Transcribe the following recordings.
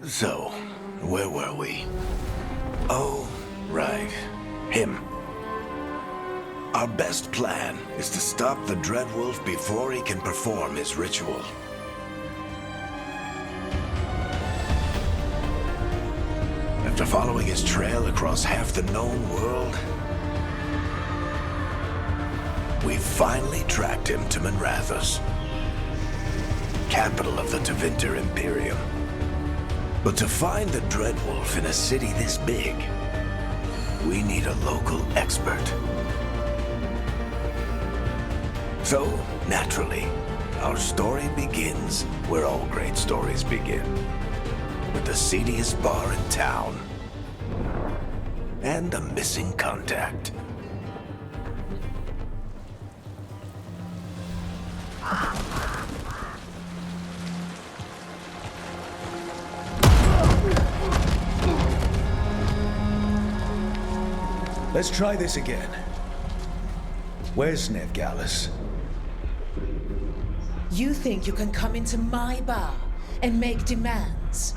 So, where were we? Oh, right. Him. Our best plan is to stop the Dreadwolf before he can perform his ritual. After following his trail across half the known world, we finally tracked him to Minrathous, capital of the Tevinter Imperium. But to find the Dreadwolf in a city this big, we need a local expert. So, naturally, our story begins where all great stories begin. With the seediest bar in town. And a missing contact. Let's try this again. Where's Veilguard? You think you can come into my bar and make demands?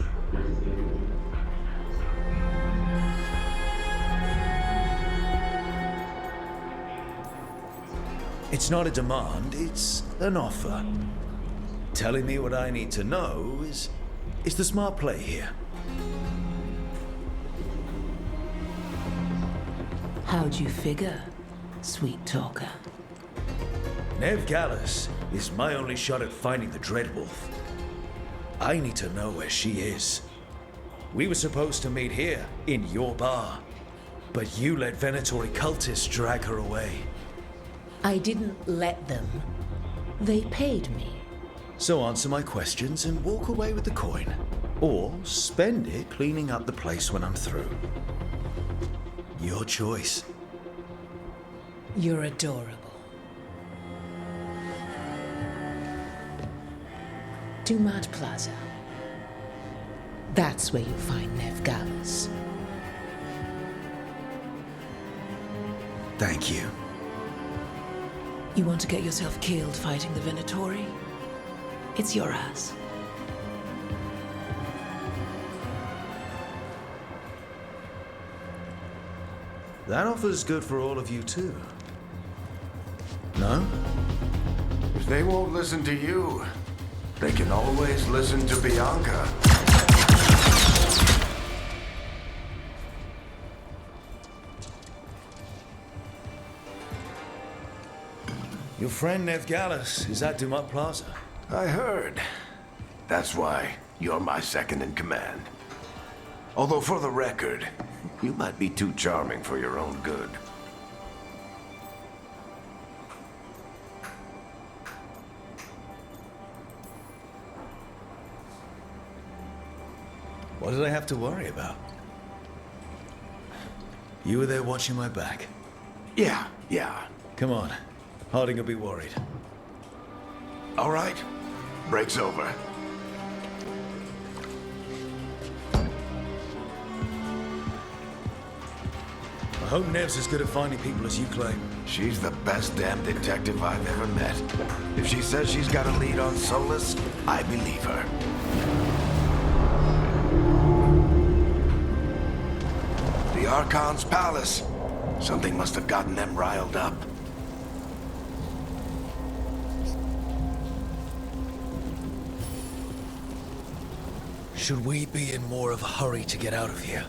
It's not a demand, it's an offer. Telling me what I need to know is the smart play here. How'd you figure, sweet talker? Veilguard is my only shot at finding the Dreadwolf. I need to know where she is. We were supposed to meet here, in your bar. But you let Venatori cultists drag her away. I didn't let them. They paid me. So answer my questions and walk away with the coin. Or spend it cleaning up the place when I'm through. Your choice. You're adorable. Dumad Plaza. That's where you find Veilguard. Thank you. You want to get yourself killed fighting the Venatori? It's your ass. That offer's good for all of you too. No? If they won't listen to you, they can always listen to Bianca. Your friend Veilguard is at Dumad Plaza. I heard. That's why you're my second in command. Although for the record, you might be too charming for your own good. What did I have to worry about? You were there watching my back. Yeah. Come on. Harding will be worried. All right. Break's over. I hope Nev's as good at finding people as you claim. She's the best damn detective I've ever met. If she says she's got a lead on Solas, I believe her. The Archon's palace. Something must have gotten them riled up. Should we be in more of a hurry to get out of here?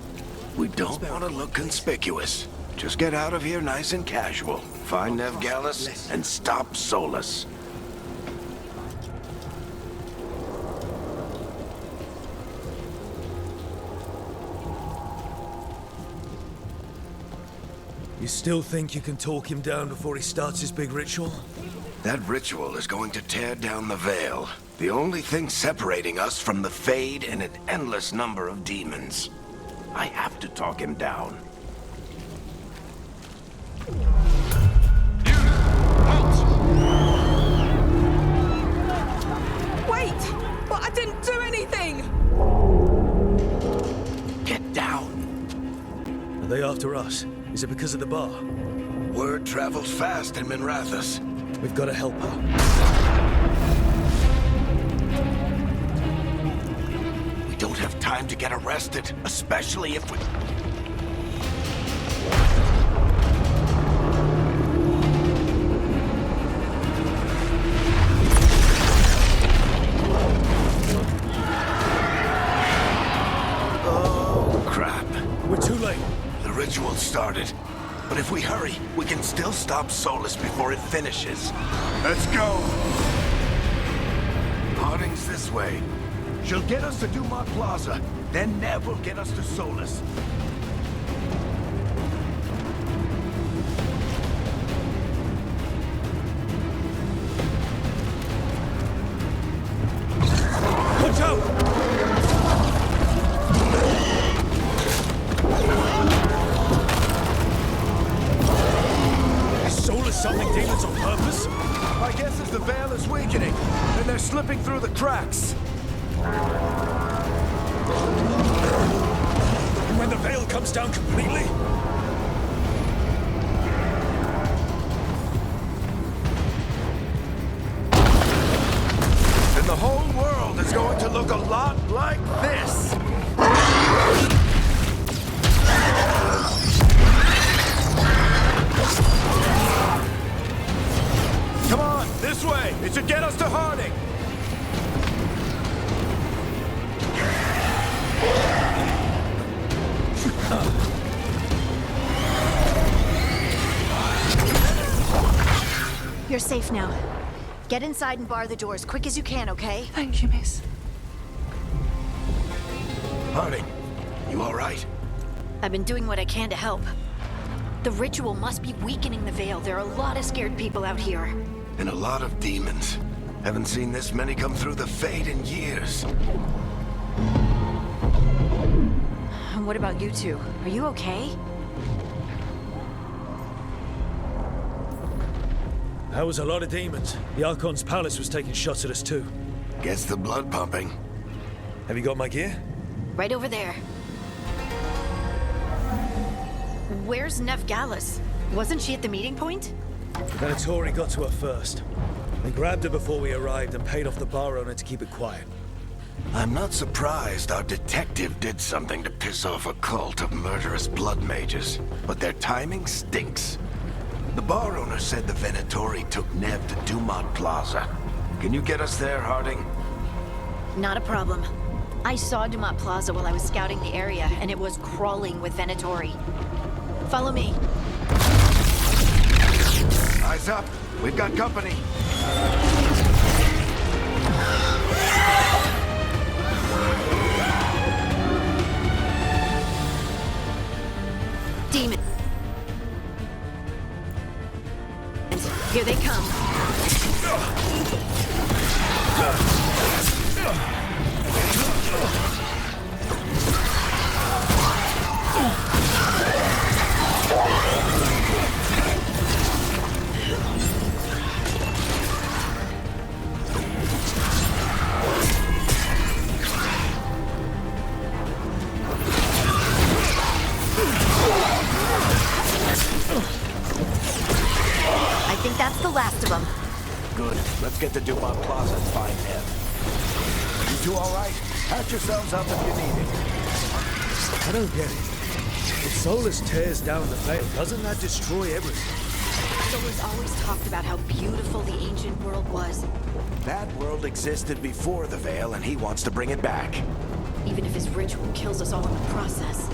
We don't want to look conspicuous. Just get out of here nice and casual. Find Veilguard and stop Solas. You still think you can talk him down before he starts his big ritual? That ritual is going to tear down the veil. The only thing separating us from the Fade and an endless number of demons. I have to talk him down. Wait! But I didn't do anything! Get down. Are they after us? Is it because of the bar? Word travels fast in Minrathous. We've got to help her. We don't have time. time to get arrested, especially if we... Oh, crap. We're too late. The ritual started. But if we hurry, we can still stop Solas before it finishes. Let's go! Harding's this way. She'll get us to Dumont Plaza, then Nev will get us to Solas. Watch out! Summoning demons on purpose? My guess is the Veil is weakening, and they're slipping through the cracks. And when the Veil comes down completely? And the whole world is going to look a lot like this. Come on, this way! It should get us to Harding! You're safe now. Get inside and bar the doors quick as you can, okay? Thank you, miss. Harding, you all right? I've been doing what I can to help. The ritual must be weakening the Veil. There are a lot of scared people out here. And a lot of demons. Haven't seen this many come through the Fade in years. What about you two? Are you okay? That was a lot of demons. The Archon's palace was taking shots at us too. Gets the blood pumping. Have you got my gear? Right over there. Where's Nev Gallus? Wasn't she at the meeting point? The Venatori got to her first. They grabbed her before we arrived and paid off the bar owner to keep it quiet. I'm not surprised our detective did something to piss off a cult of murderous blood mages, but their timing stinks. The bar owner said the Venatori took Nev to Dumont Plaza. Can you get us there, Harding? Not a problem. I saw Dumont Plaza while I was scouting the area, and it was crawling with Venatori. Follow me. Eyes up. We've got company. Demon. Here they come. I think that's the last of them. Good. Let's get to Dumont Plaza and find Nev. You two all right? Patch yourselves up if you need it. I don't get it. If Solas tears down the Veil, doesn't that destroy everything? Solas always talked about how beautiful the ancient world was. That world existed before the Veil, and he wants to bring it back. Even if his ritual kills us all in the process.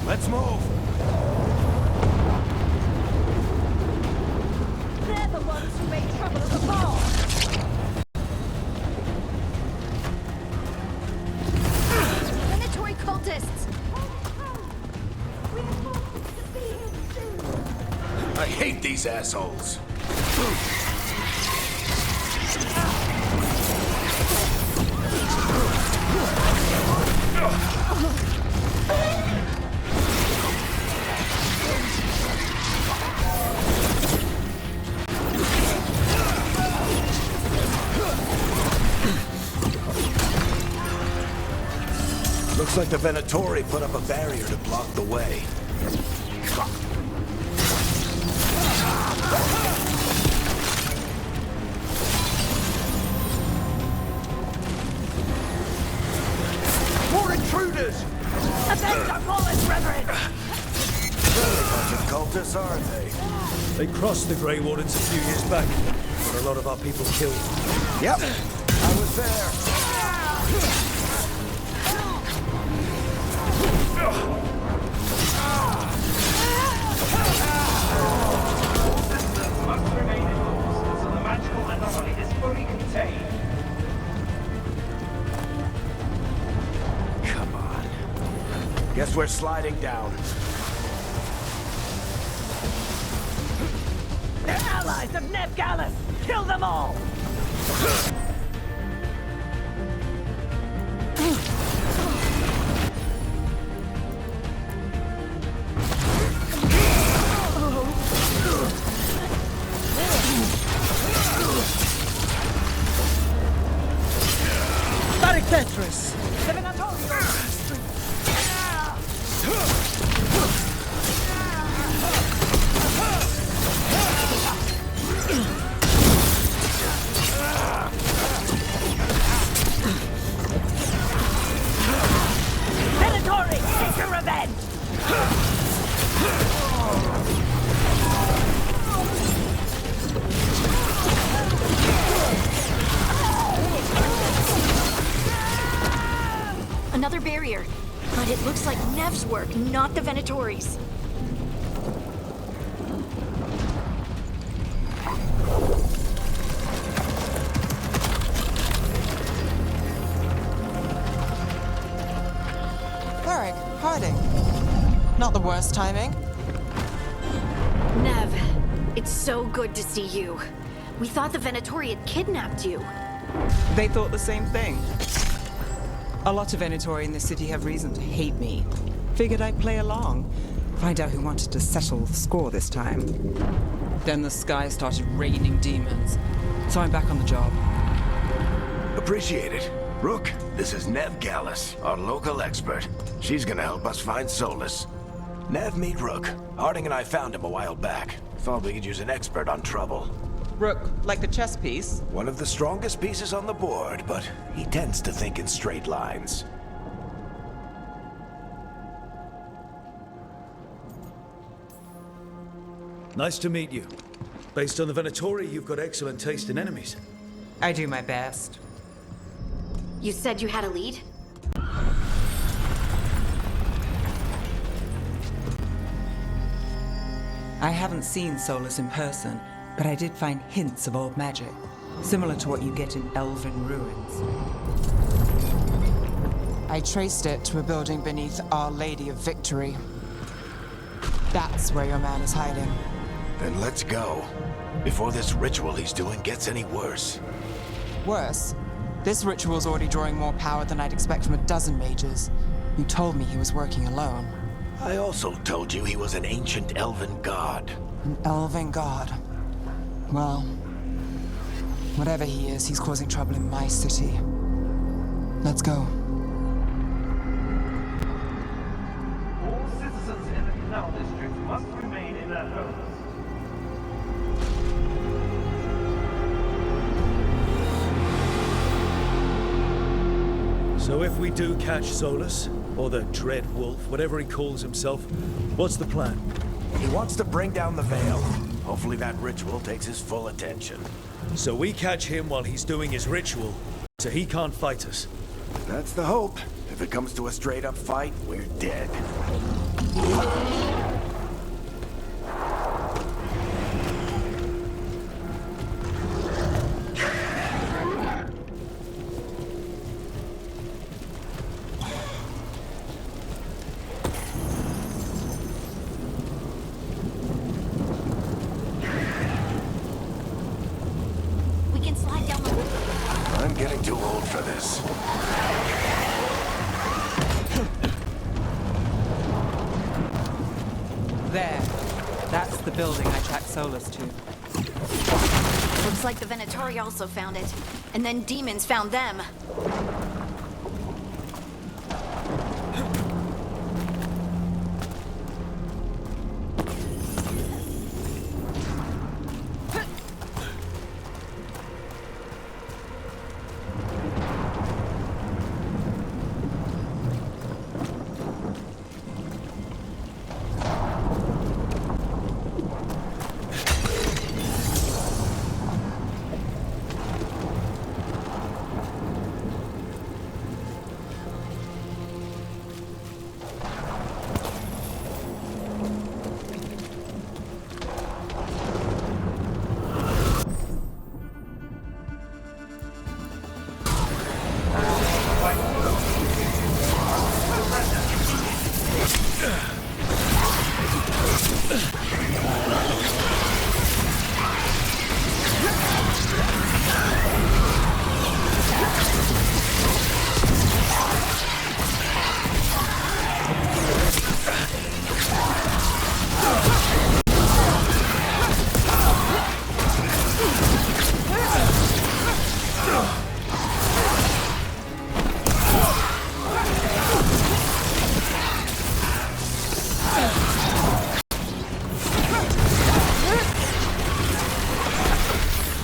Let's move! They're the ones who made trouble at the bar. hate these assholes. Looks like the Venatori put up a barrier to block the way. More intruders! Avenge our fallen brethren! They're a bunch of cultists, aren't they? They crossed the Grey Wardens a few years back, but a lot of our people killed. Yep, I was there. Must remain indoors until the magical anomaly is fully contained. Come on. Guess we're sliding down. They're allies of Neb Gallus! Kill them all! Tetris! Venatori, take your revenge! Another barrier. But it looks like Nev's work, not the Venatori's. Varric, Harding. Not the worst timing. Nev, it's so good to see you. We thought the Venatori had kidnapped you. They thought the same thing. A lot of Venatori in this city have reason to hate me. Figured I'd play along. Find out who wanted to settle the score this time. Then the sky started raining demons. So I'm back on the job. Appreciate it. Rook, this is Nev Gallus, our local expert. She's gonna help us find Solas. Nev, meet Rook. Harding and I found him a while back. Thought we could use an expert on trouble. Rook, like the chess piece? One of the strongest pieces on the board, but he tends to think in straight lines. Nice to meet you. Based on the Venatori, you've got excellent taste in enemies. I do my best. You said you had a lead? I haven't seen Solas in person, but I did find hints of old magic, similar to what you get in elven ruins. I traced it to a building beneath Our Lady of Victory. That's where your man is hiding. Then let's go. Before this ritual he's doing gets any worse. Worse, this ritual's already drawing more power than I'd expect from a dozen mages. You told me he was working alone. I also told you he was an ancient elven god. An elven god. Well, whatever he is, he's causing trouble in my city. Let's go. All citizens in the Canal District must remain in their homes. So if we do catch Solas, or the Dread Wolf, whatever he calls himself, what's the plan? He wants to bring down the veil. Hopefully that ritual takes his full attention. So we catch him while he's doing his ritual, so he can't fight us. That's the hope. If it comes to a straight-up fight, we're dead. There. That's the building I tracked Solas to. Looks like the Venatori also found it. And then demons found them.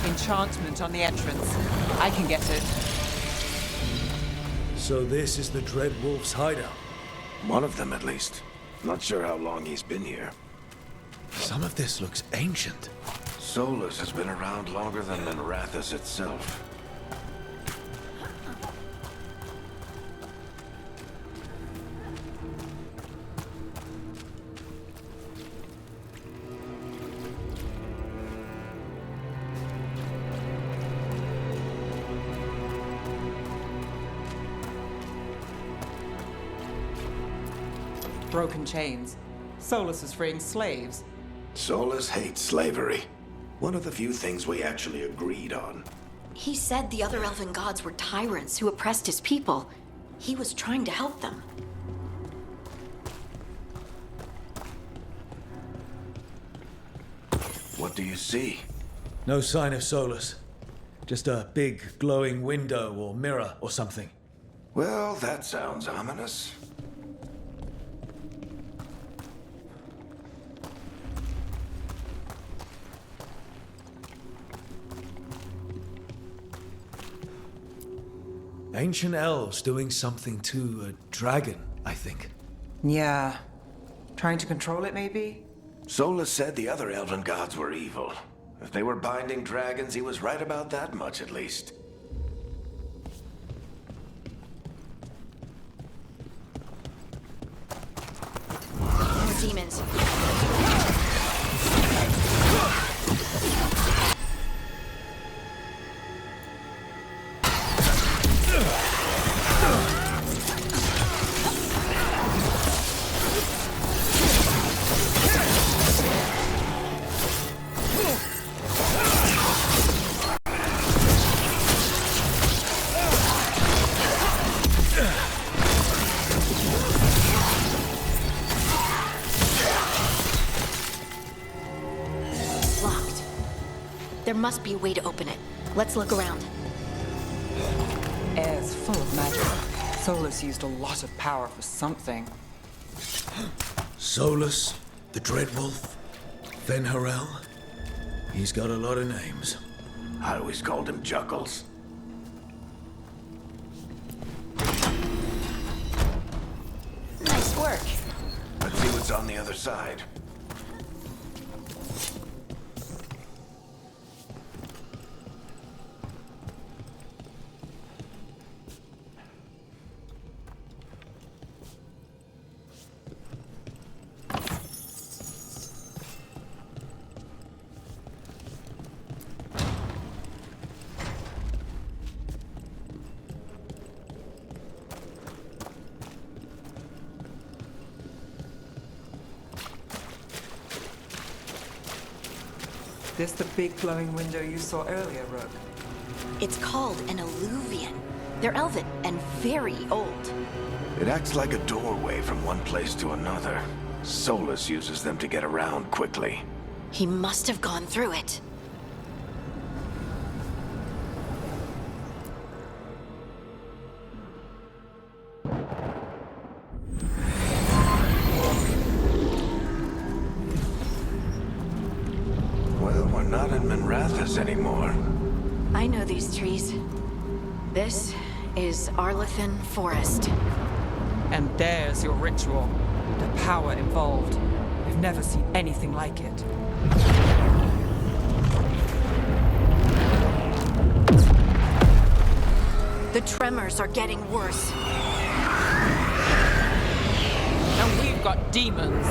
Enchantment on the entrance. I can get it. So this is the Dreadwolf's hideout. One of them, at least. Not sure how long he's been here. Some of this looks ancient. Solas has been around longer than Minrathous itself. Broken chains. Solas is freeing slaves. Solas hates slavery. One of the few things we actually agreed on. He said the other elven gods were tyrants who oppressed his people. He was trying to help them. What do you see? No sign of Solas. Just a big glowing window or mirror or something. Well, that sounds ominous. Ancient elves doing something to a dragon, I think. Yeah. Trying to control it, maybe? Solas said the other elven gods were evil. If they were binding dragons, he was right about that much, at least. More demons. Locked. There must be a way to open it. Let's look around. Air's full of magic. Solas used a lot of power for something. Solas, the Dreadwolf, Venharel. He's got a lot of names. I always called him Juggles. Nice work. Let's see what's on the other side. This the big glowing window you saw earlier, Rook? It's called an alluvian. They're elven and very old. It acts like a doorway from one place to another. Solas uses them to get around quickly. He must have gone through it. Well, we're not in Minrathous anymore. I know these trees. This is Arlethan Forest. And there's your ritual. The power involved. I've never seen anything like it. The tremors are getting worse. And we've got demons.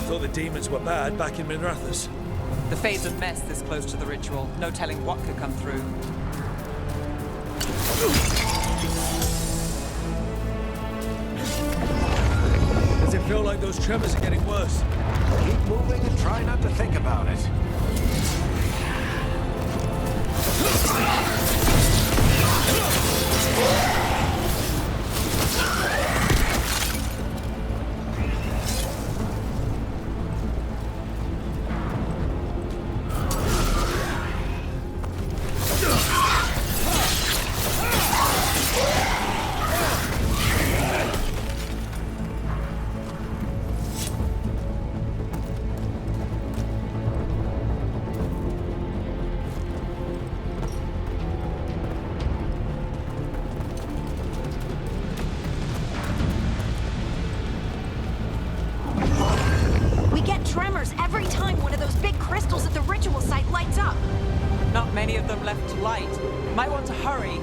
Thought the demons were bad back in Minrathous. The phase of mess this close to the ritual. No telling what could come through. Does it feel like those tremors are getting worse? Keep moving and try not to think about it. Tremors every time one of those big crystals at the ritual site lights up. Not many of them left to light. Might want to hurry.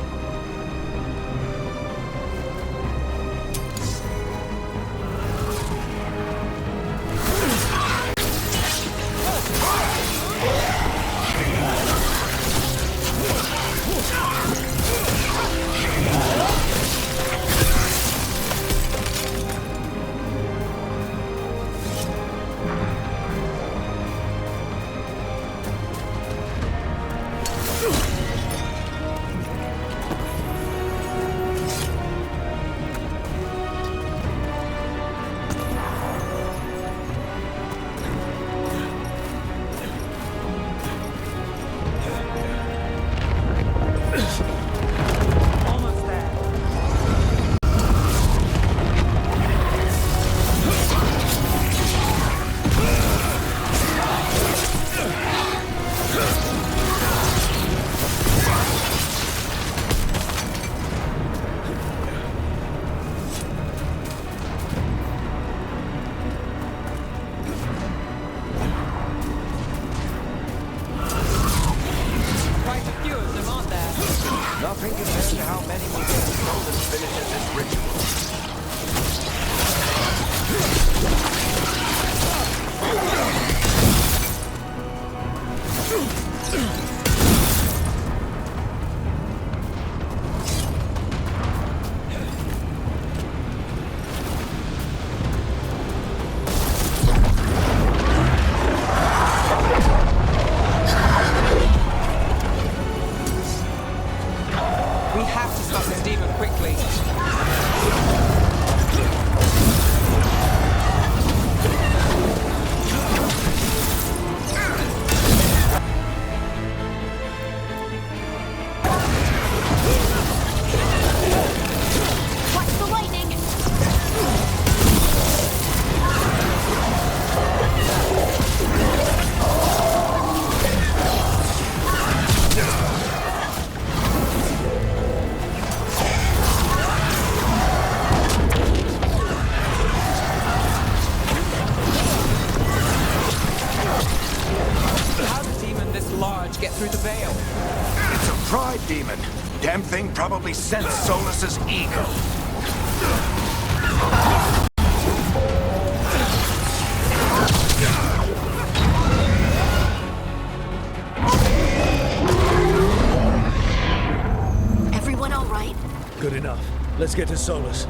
Nothing compared to how many will get Solas finishes this ritual. We have to stop this demon quickly. Watch the lightning! How did a demon this large get through the veil? It's a pride demon. Damn thing probably sensed Solas's ego. Let's get to Solas.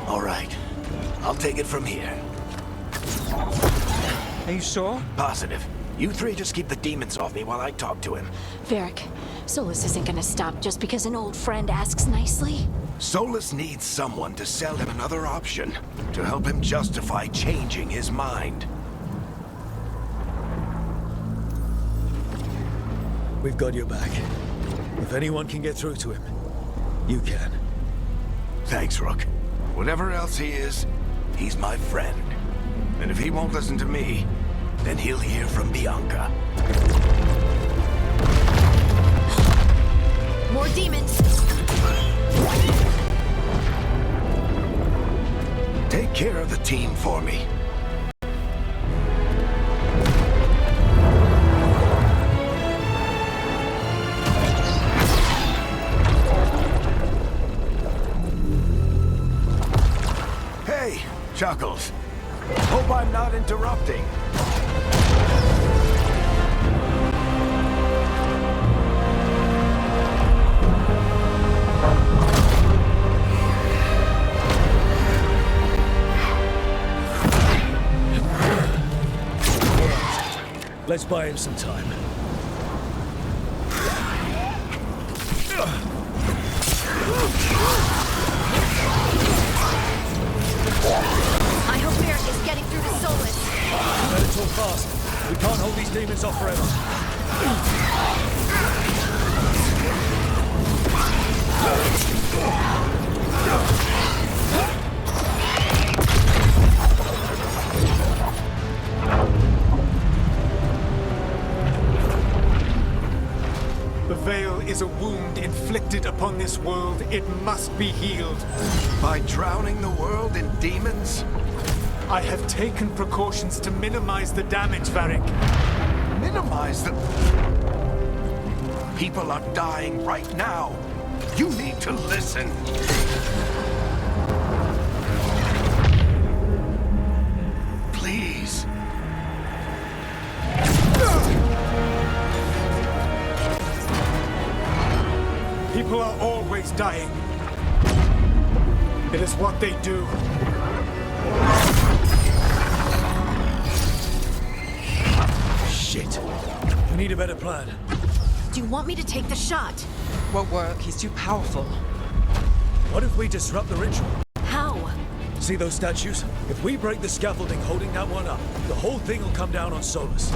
All right. I'll take it from here. Are you sure? Positive. You three just keep the demons off me while I talk to him. Varric, Solas isn't gonna stop just because an old friend asks nicely. Solas needs someone to sell him another option, to help him justify changing his mind. We've got your back. If anyone can get through to him, you can. Thanks, Rook. Whatever else he is, he's my friend. And if he won't listen to me, then he'll hear from Bianca. More demons! Take care of the team for me. Hey, Chuckles. Hope I'm not interrupting. Let's buy him some time. I hope Varric is getting through to Solas. Better talk fast. We can't hold these demons off forever. The Veil is a wound inflicted upon this world. It must be healed. By drowning the world in demons? I have taken precautions to minimize the damage, Varric. Minimize the... People are dying right now. You need to listen. Please. People are always dying. It is what they do. Shit. We need a better plan. Do you want me to take the shot? Won't work. He's too powerful. What if we disrupt the ritual? How? See those statues? If we break the scaffolding holding that one up, the whole thing will come down on Solas.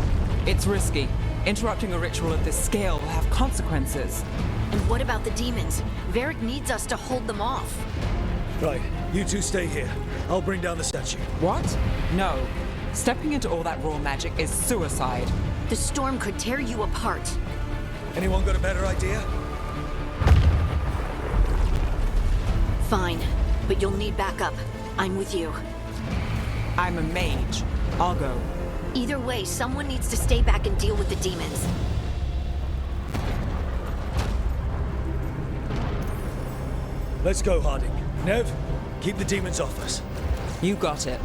It's risky. Interrupting a ritual of this scale will have consequences. And what about the demons? Varric needs us to hold them off. Right, you two stay here. I'll bring down the statue. What? No. Stepping into all that raw magic is suicide. The storm could tear you apart. Anyone got a better idea? Fine, but you'll need backup. I'm with you. I'm a mage. I'll go. Either way, someone needs to stay back and deal with the demons. Let's go, Harding. Nev, keep the demons off us. You got it.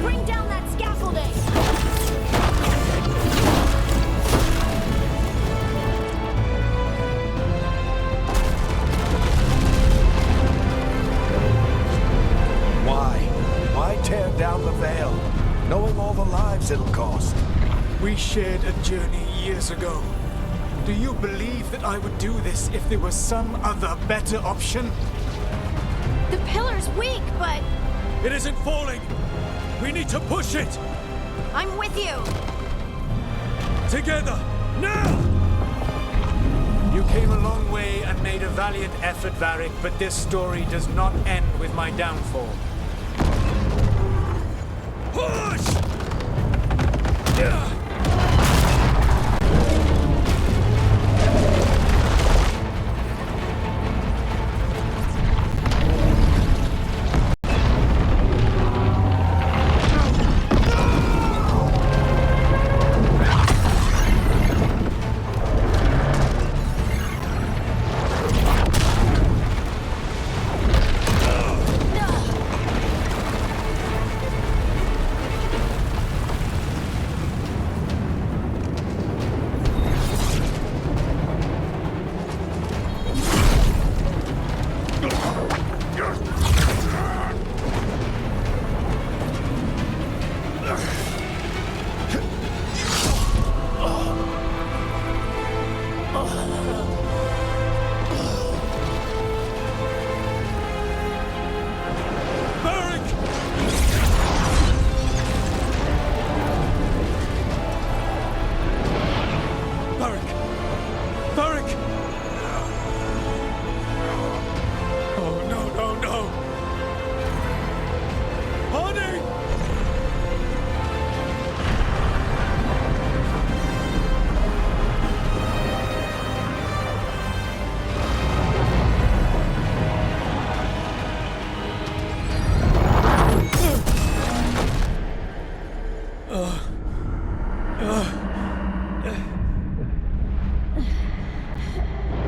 Bring down that scaffolding! Why tear down the Veil, knowing all the lives it'll cost? We shared a journey years ago. Do you believe that I would do this if there was some other better option? The pillar's weak, but It isn't falling! We need to push it! I'm with you. Together! Now! You came a long way and made a valiant effort, Varric, but this story does not end with my downfall. Push!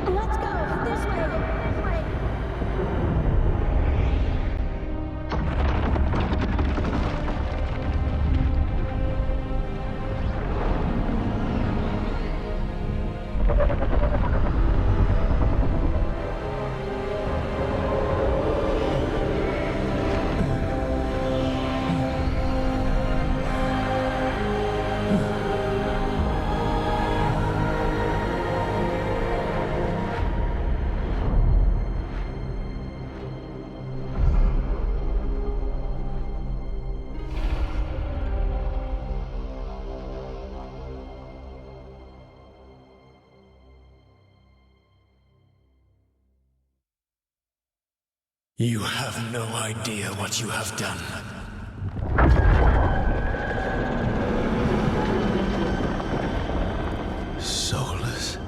Let's go this way. You have no idea what you have done. Solas?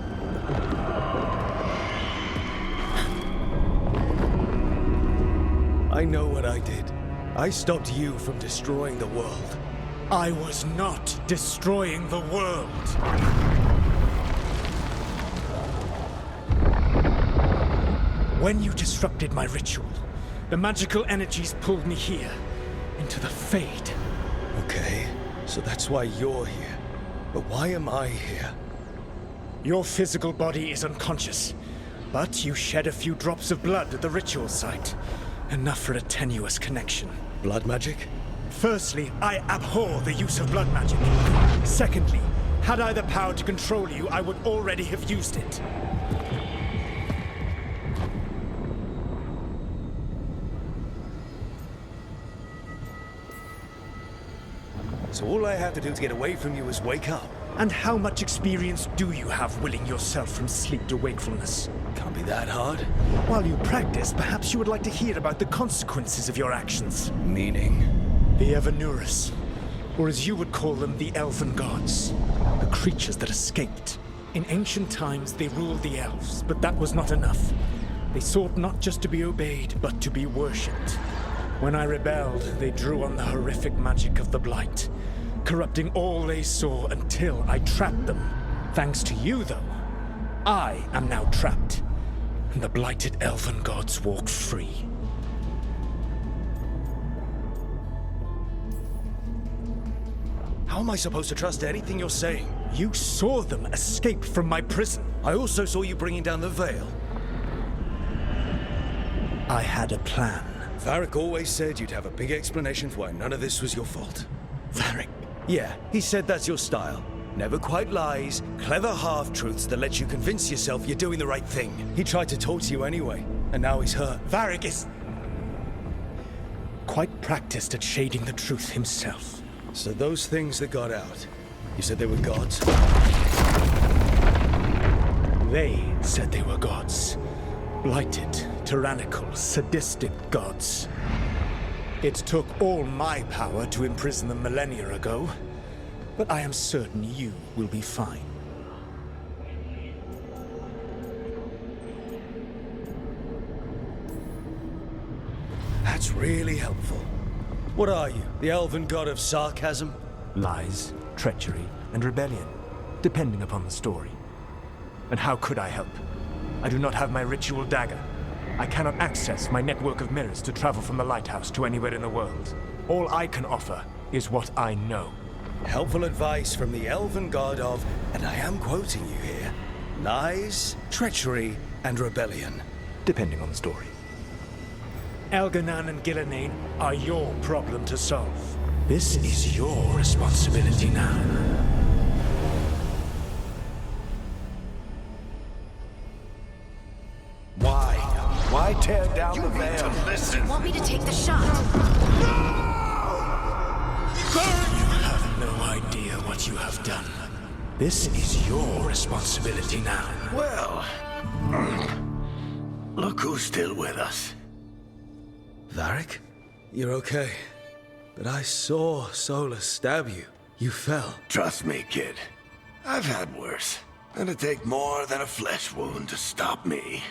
I know what I did. I stopped you from destroying the world. I was not destroying the world. When you disrupted my ritual, the magical energies pulled me here, into the Fade. Okay, so that's why you're here. But why am I here? Your physical body is unconscious, but you shed a few drops of blood at the ritual site. Enough for a tenuous connection. Blood magic? Firstly, I abhor the use of blood magic. Secondly, had I the power to control you, I would already have used it. So all I have to do to get away from you is wake up? And how much experience do you have willing yourself from sleep to wakefulness? Can't be that hard. While you practice, perhaps you would like to hear about the consequences of your actions. Meaning? The Evanurus, or as you would call them, the Elven Gods. The creatures that escaped. In ancient times, they ruled the elves, but that was not enough. They sought not just to be obeyed, but to be worshipped. When I rebelled, they drew on the horrific magic of the Blight, corrupting all they saw until I trapped them. Thanks to you, though, I am now trapped, and the blighted Elven Gods walk free. How am I supposed to trust anything you're saying? You saw them escape from my prison. I also saw you bringing down the veil. I had a plan. Varric always said you'd have a big explanation for why none of this was your fault. Varric. Yeah, he said that's your style. Never quite lies, clever half-truths that let you convince yourself you're doing the right thing. He tried to talk to you anyway, and now he's hurt. Varric is quite practiced at shading the truth himself. So those things that got out, you said they were gods? They said they were gods. Blighted, tyrannical, sadistic gods. It took all my power to imprison them millennia ago, but I am certain you will be fine. That's really helpful. What are you, the elven god of sarcasm? Lies, treachery, and rebellion, depending upon the story. And how could I help? I do not have my ritual dagger. I cannot access my network of mirrors to travel from the lighthouse to anywhere in the world. All I can offer is what I know. Helpful advice from the elven god of, and I am quoting you here, lies, treachery, and rebellion. Depending on the story. Elganan and Gillenane are your problem to solve. This is your responsibility now. Why tear down the veil? You want me to take the shot? You have no idea what you have done. This is your responsibility now. Well, look who's still with us. Varric? You're okay. But I saw Solas stab you. You fell. Trust me, kid. I've had worse. It'd take more than a flesh wound to stop me.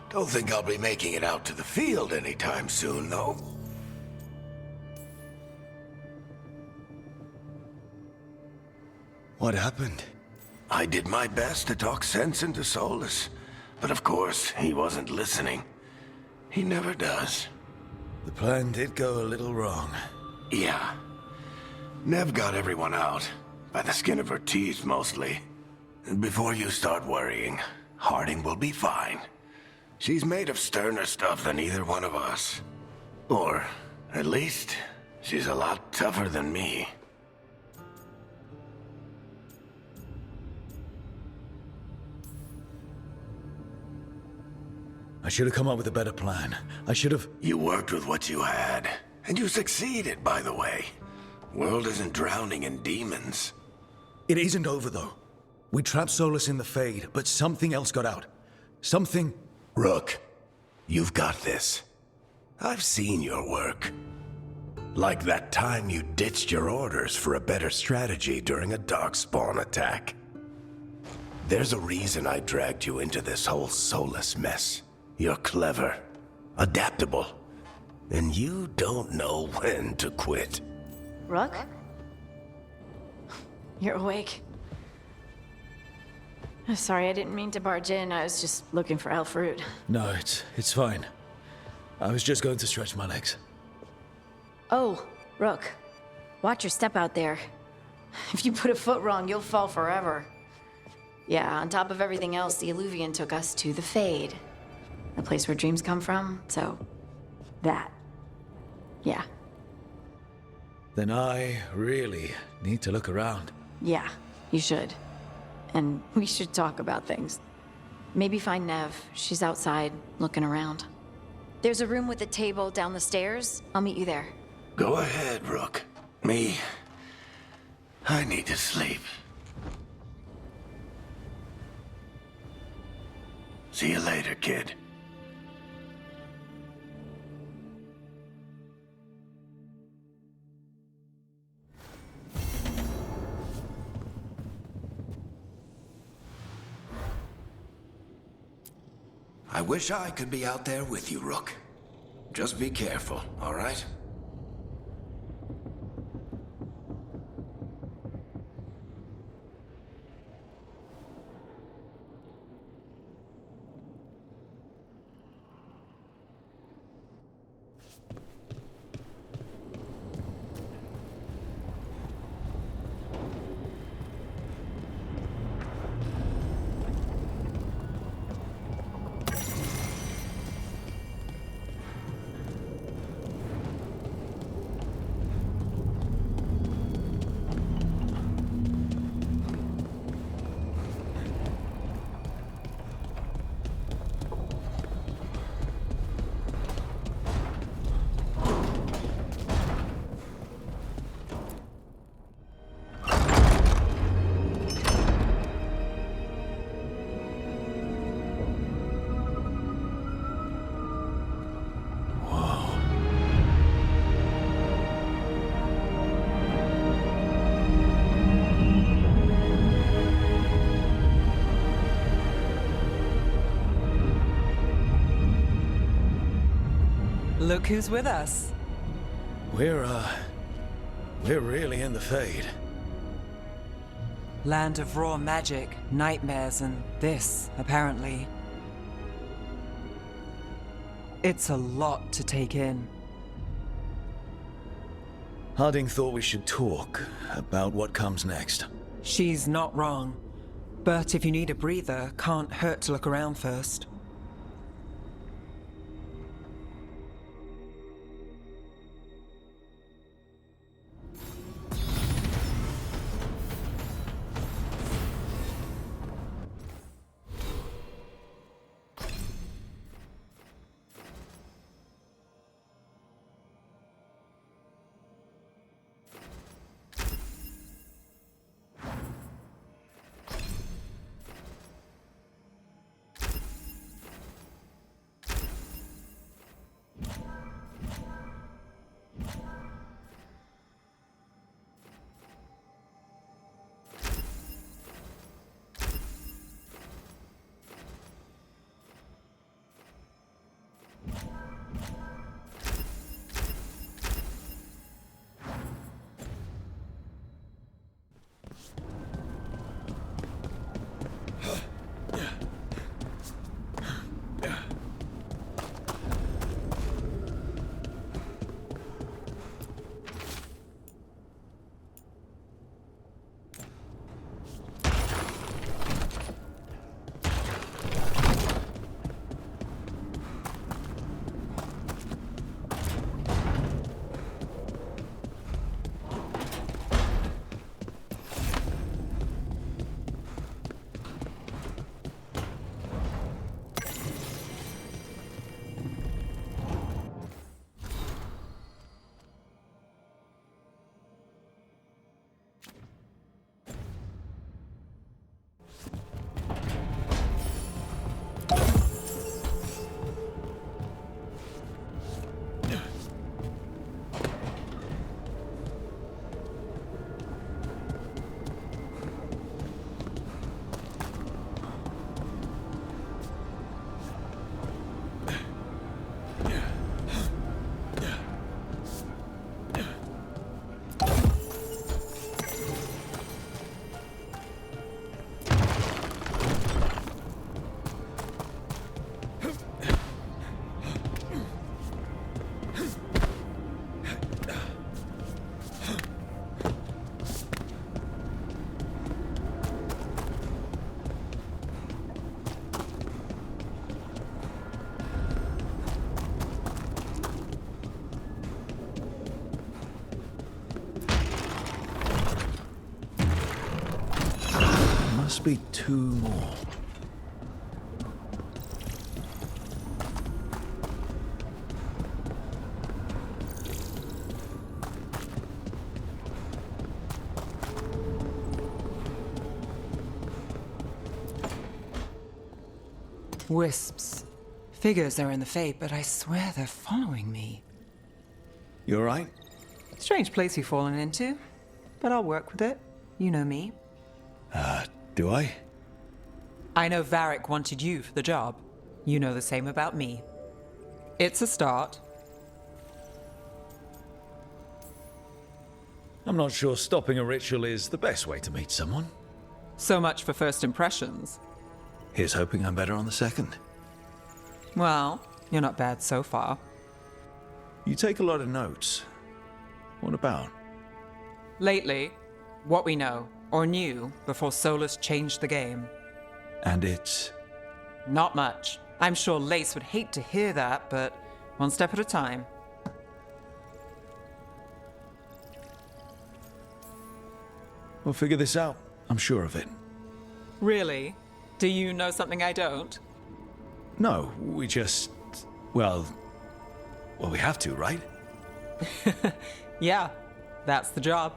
Don't think I'll be making it out to the field anytime soon, though. What happened? I did my best to talk sense into Solas, but of course, he wasn't listening. He never does. The plan did go a little wrong. Yeah. Nev got everyone out, by the skin of her teeth mostly. And before you start worrying, Harding will be fine. She's made of sterner stuff than either one of us. Or, at least, she's a lot tougher than me. I should have come up with a better plan. I should have... You worked with what you had. And you succeeded, by the way. World isn't drowning in demons. It isn't over, though. We trapped Solas in the Fade, but something else got out. Something... Rook, you've got this. I've seen your work. Like that time you ditched your orders for a better strategy during a darkspawn attack. There's a reason I dragged you into this whole Solas mess. You're clever, adaptable, and you don't know when to quit. Rook? You're awake. Sorry, I didn't mean to barge in. I was just looking for elf fruit. No, it's fine. I was just going to stretch my legs. Oh, Rook. Watch your step out there. If you put a foot wrong, you'll fall forever. Yeah, on top of everything else, the Illuvian took us to the Fade. The place where dreams come from, so... that. Yeah. Then I really need to look around. Yeah, you should. And we should talk about things. Maybe find Nev. She's outside, looking around. There's a room with a table down the stairs. I'll meet you there. Go ahead, Rook. Me, I need to sleep. See you later, kid. I wish I could be out there with you, Rook. Just be careful, all right? Look who's with us. We're really in the Fade. Land of raw magic, nightmares, and this, apparently. It's a lot to take in. Harding thought we should talk about what comes next. She's not wrong. But if you need a breather, can't hurt to look around first. Must be 2 more. Wisps. Figures are in the Fate, but I swear they're following me. You alright? Strange place you've fallen into, but I'll work with it. You know me. Do I? I know Varric wanted you for the job. You know the same about me. It's a start. I'm not sure stopping a ritual is the best way to meet someone. So much for first impressions. Here's hoping I'm better on the second. Well, you're not bad so far. You take a lot of notes. What about? Lately, what we know, or knew, before Solas changed the game. And it's... Not much. I'm sure Lace would hate to hear that, but one step at a time. We'll figure this out. I'm sure of it. Really? Do you know something I don't? No, we just... Well, we have to, right? Yeah, that's the job.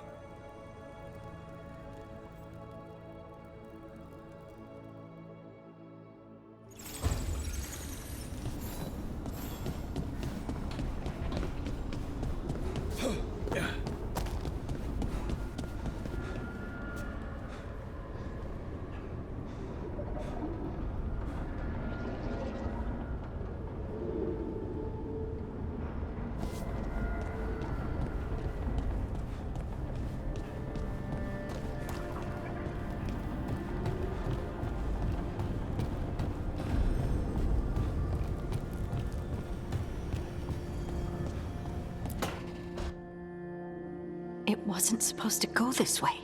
It wasn't supposed to go this way.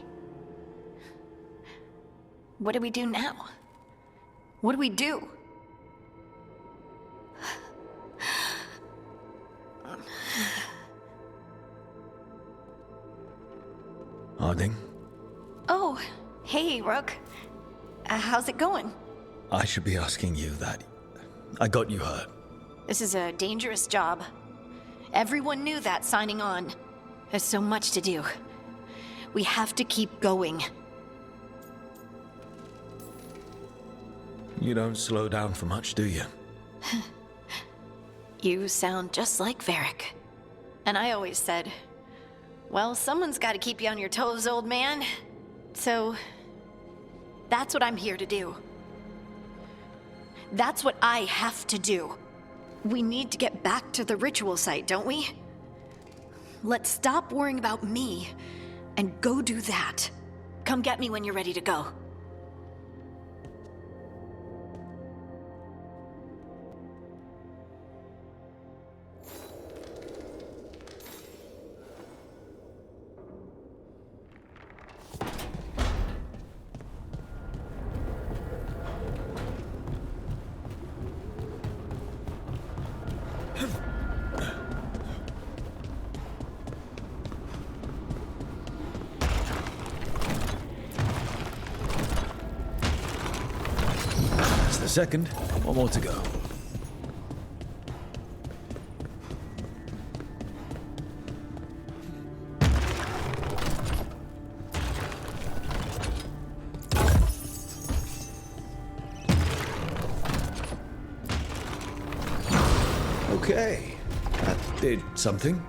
What do we do now? What do we do? Harding? Oh, hey, Rook. How's it going? I should be asking you that. I got you hurt. This is a dangerous job. Everyone knew that signing on. There's so much to do. We have to keep going. You don't slow down for much, do you? You sound just like Varric. And I always said, well, someone's got to keep you on your toes, old man. So, that's what I'm here to do. That's what I have to do. We need to get back to the ritual site, don't we? Let's stop worrying about me and go do that. Come get me when you're ready to go. Second, one more to go. Okay, that did something.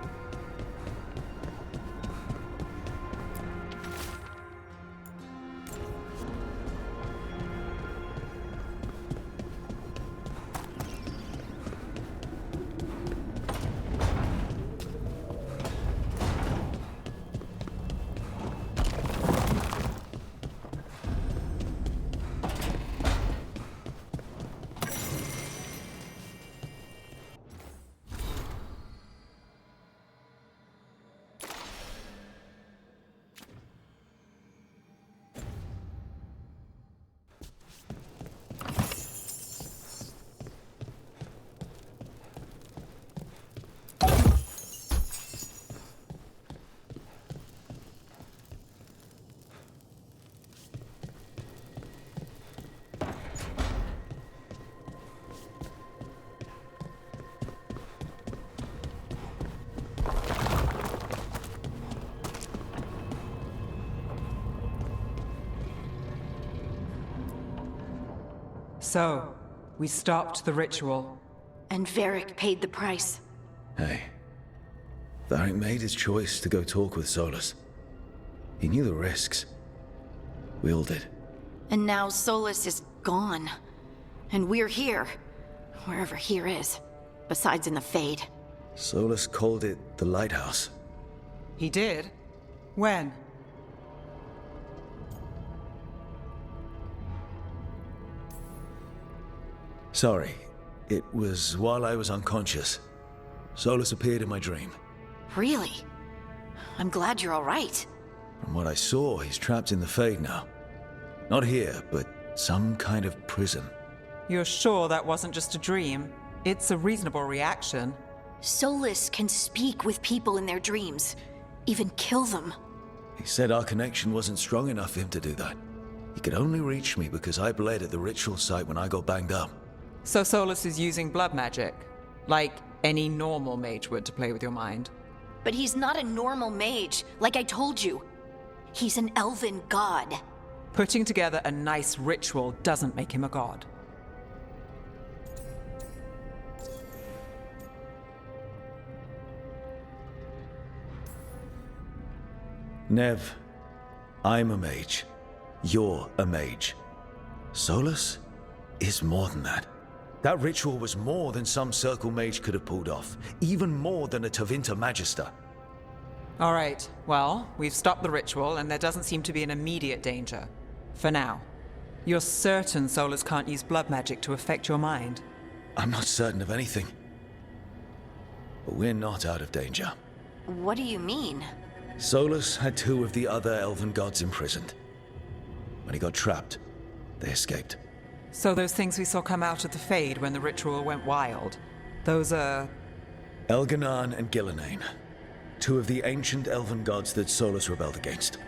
So, we stopped the ritual. And Varric paid the price. Hey, Varric made his choice to go talk with Solas. He knew the risks. We all did. And now Solas is gone. And we're here. Wherever here is. Besides in the Fade. Solas called it the Lighthouse. He did? When? Sorry, it was while I was unconscious. Solas appeared in my dream. Really? I'm glad you're all right. From what I saw, he's trapped in the Fade now. Not here, but some kind of prison. You're sure that wasn't just a dream? It's a reasonable reaction. Solas can speak with people in their dreams. Even kill them. He said our connection wasn't strong enough for him to do that. He could only reach me because I bled at the ritual site when I got banged up. So Solas is using blood magic, like any normal mage would to play with your mind. But he's not a normal mage, like I told you. He's an elven god. Putting together a nice ritual doesn't make him a god. Nev, I'm a mage. You're a mage. Solas is more than that. That ritual was more than some circle mage could have pulled off. Even more than a Tevinter Magister. All right, well, we've stopped the ritual and there doesn't seem to be an immediate danger. For now. You're certain Solas can't use blood magic to affect your mind? I'm not certain of anything. But we're not out of danger. What do you mean? Solas had 2 of the other elven gods imprisoned. When he got trapped, they escaped. So those things we saw come out of the Fade when the ritual went wild, those are... Elganan and Gillenane, 2 of the ancient elven gods that Solas rebelled against.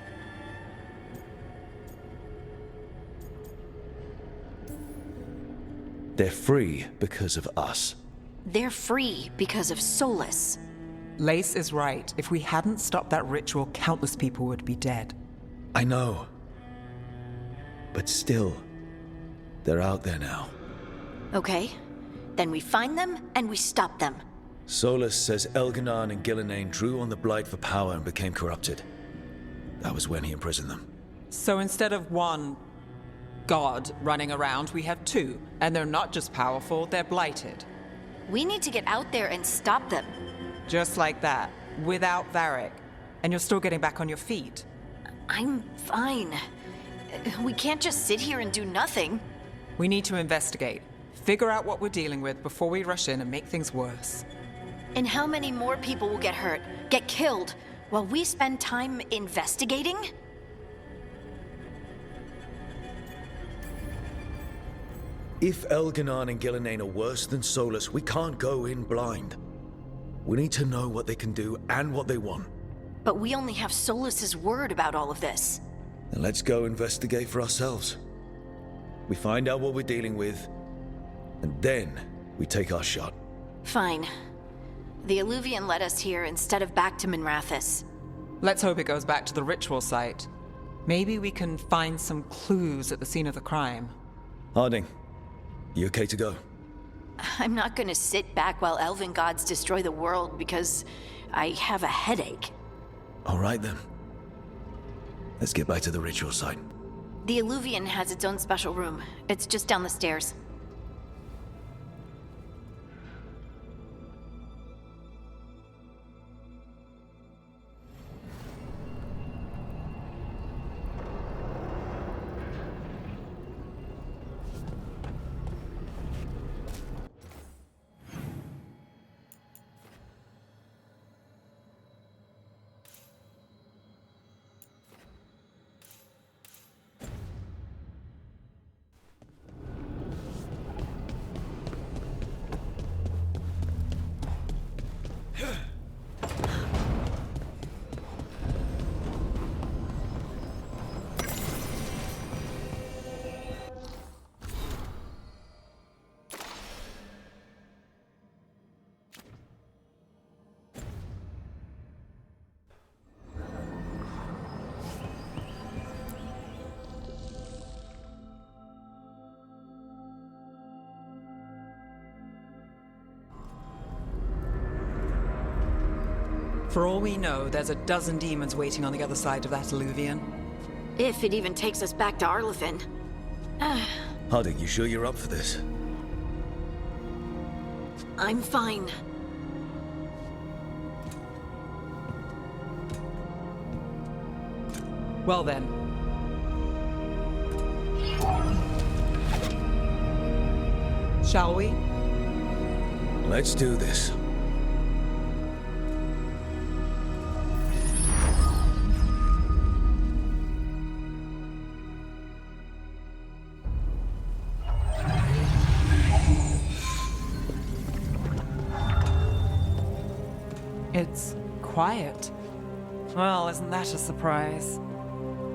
They're free because of us. They're free because of Solas. Lace is right. If we hadn't stopped that ritual, countless people would be dead. I know. But still, they're out there now. Okay, then we find them and we stop them. Solas says Elganan and Gillenane drew on the Blight for power and became corrupted. That was when he imprisoned them. So instead of 1 god running around, we have 2. And they're not just powerful, they're blighted. We need to get out there and stop them. Just like that, without Varric. And you're still getting back on your feet. I'm fine. We can't just sit here and do nothing. We need to investigate. Figure out what we're dealing with before we rush in and make things worse. And how many more people will get hurt, get killed, while we spend time investigating? If Elganan and Gillenane are worse than Solas, we can't go in blind. We need to know what they can do and what they want. But we only have Solas's word about all of this. Then let's go investigate for ourselves. We find out what we're dealing with, and then we take our shot. Fine. The Illuvian led us here instead of back to Minrathous. Let's hope it goes back to the ritual site. Maybe we can find some clues at the scene of the crime. Harding, you okay to go? I'm not gonna sit back while elven gods destroy the world because I have a headache. All right then. Let's get back to the ritual site. The Illuvian has its own special room. It's just down the stairs. For all we know, there's a dozen demons waiting on the other side of that Illuvian. If it even takes us back to Arlothin. Harding, you sure you're up for this? I'm fine. Well then. Shall we? Let's do this. It's quiet. Well, isn't that a surprise?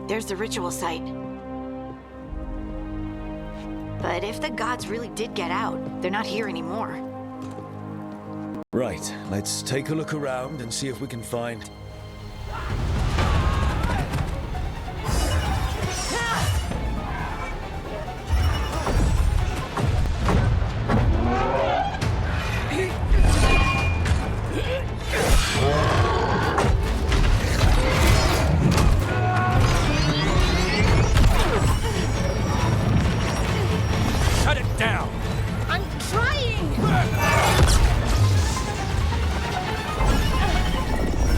There's the ritual site. But if the gods really did get out, they're not here anymore. Right, let's take a look around and see if we can find...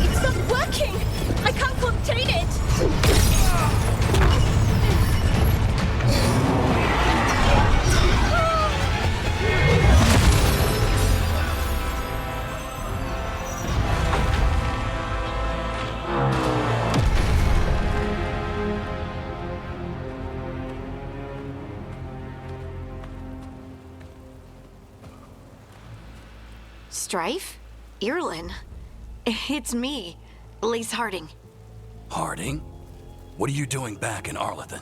It's not Strife? Irlin? It's me, Lace Harding. Harding? What are you doing back in Arlethan?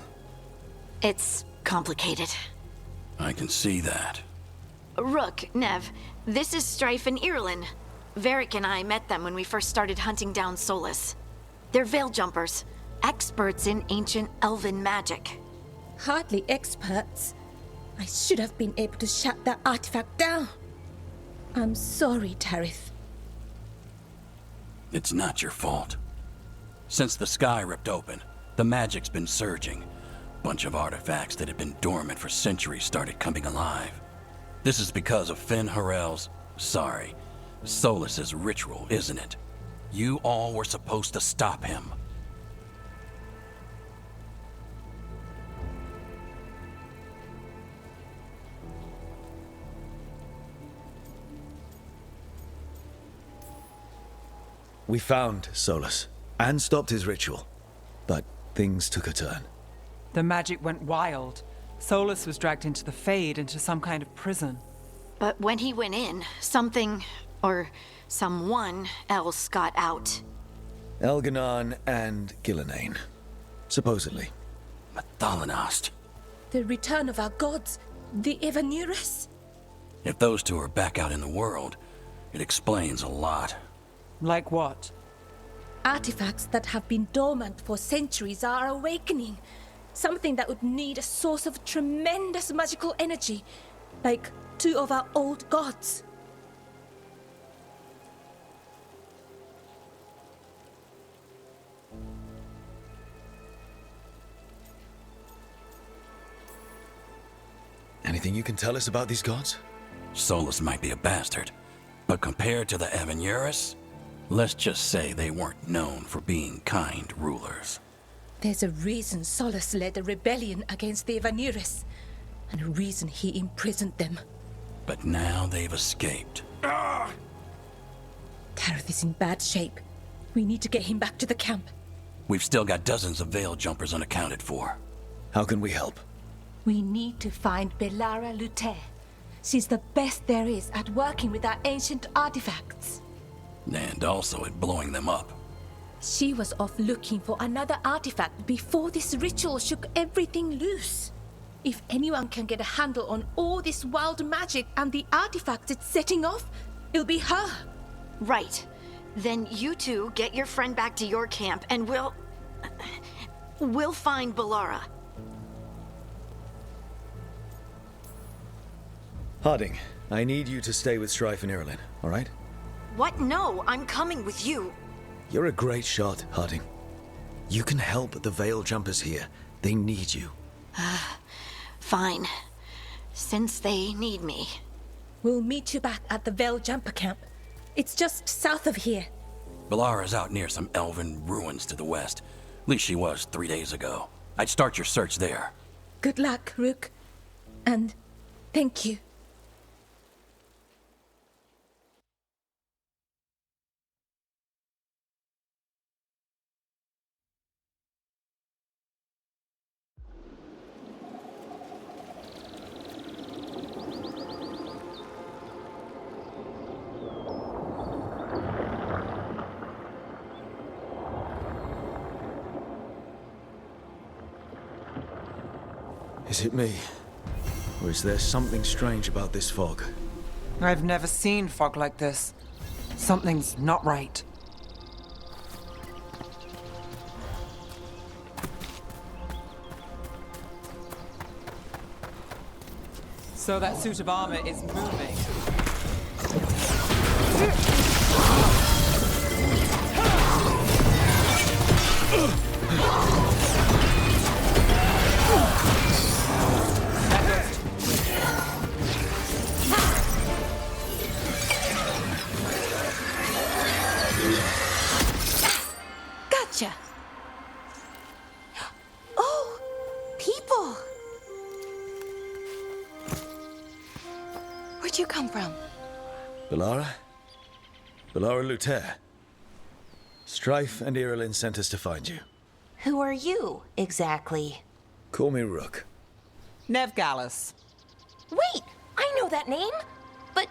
It's complicated. I can see that. Rook, Nev, this is Strife and Irlin. Varric and I met them when we first started hunting down Solas. They're veil jumpers, experts in ancient elven magic. Hardly experts. I should have been able to shut that artifact down. I'm sorry, Tarith. It's not your fault. Since the sky ripped open, the magic's been surging. Bunch of artifacts that had been dormant for centuries started coming alive. This is because of Finn Harel's, Solas's ritual, isn't it? You all were supposed to stop him. We found Solas and stopped his ritual, but things took a turn. The magic went wild. Solas was dragged into the Fade, into some kind of prison. But when he went in, something, or someone else got out. Elganon and Gillenane, supposedly. Mathalanost. The return of our gods, the Evanurus. If those two are back out in the world, it explains a lot. Like what? Artifacts that have been dormant for centuries are awakening. Something that would need a source of tremendous magical energy, like two of our old gods. Anything you can tell us about these gods? Solas might be a bastard, but compared to the Evanurus, let's just say they weren't known for being kind rulers. There's a reason Solas led a rebellion against the Evanurus, and a reason he imprisoned them. But now they've escaped. Tarith is in bad shape. We need to get him back to the camp. We've still got dozens of veil jumpers unaccounted for. How can we help? We need to find Belara Luther. She's the best there is at working with our ancient artifacts. And also at blowing them up. She was off looking for another artifact before this ritual shook everything loose. If anyone can get a handle on all this wild magic and the artifacts it's setting off, it'll be her. Right. Then you two get your friend back to your camp and we'll find Belara. Harding, I need you to stay with Strife and Irlin, all right? What? No, I'm coming with you. You're a great shot, Harding. You can help the Veil Jumpers here. They need you. Fine. Since they need me. We'll meet you back at the Veil Jumper camp. It's just south of here. Belara's out near some elven ruins to the west. At least she was 3 days ago. I'd start your search there. Good luck, Rook. And thank you. Is it me? Or is there something strange about this fog? I've never seen fog like this. Something's not right. So that suit of armor is moving. Gotcha. Oh, people. Where'd you come from? Belara? Belara Luther. Strife and Irlin sent us to find you. Who are you, exactly? Call me Rook. Nev Gallus. Wait, I know that name. But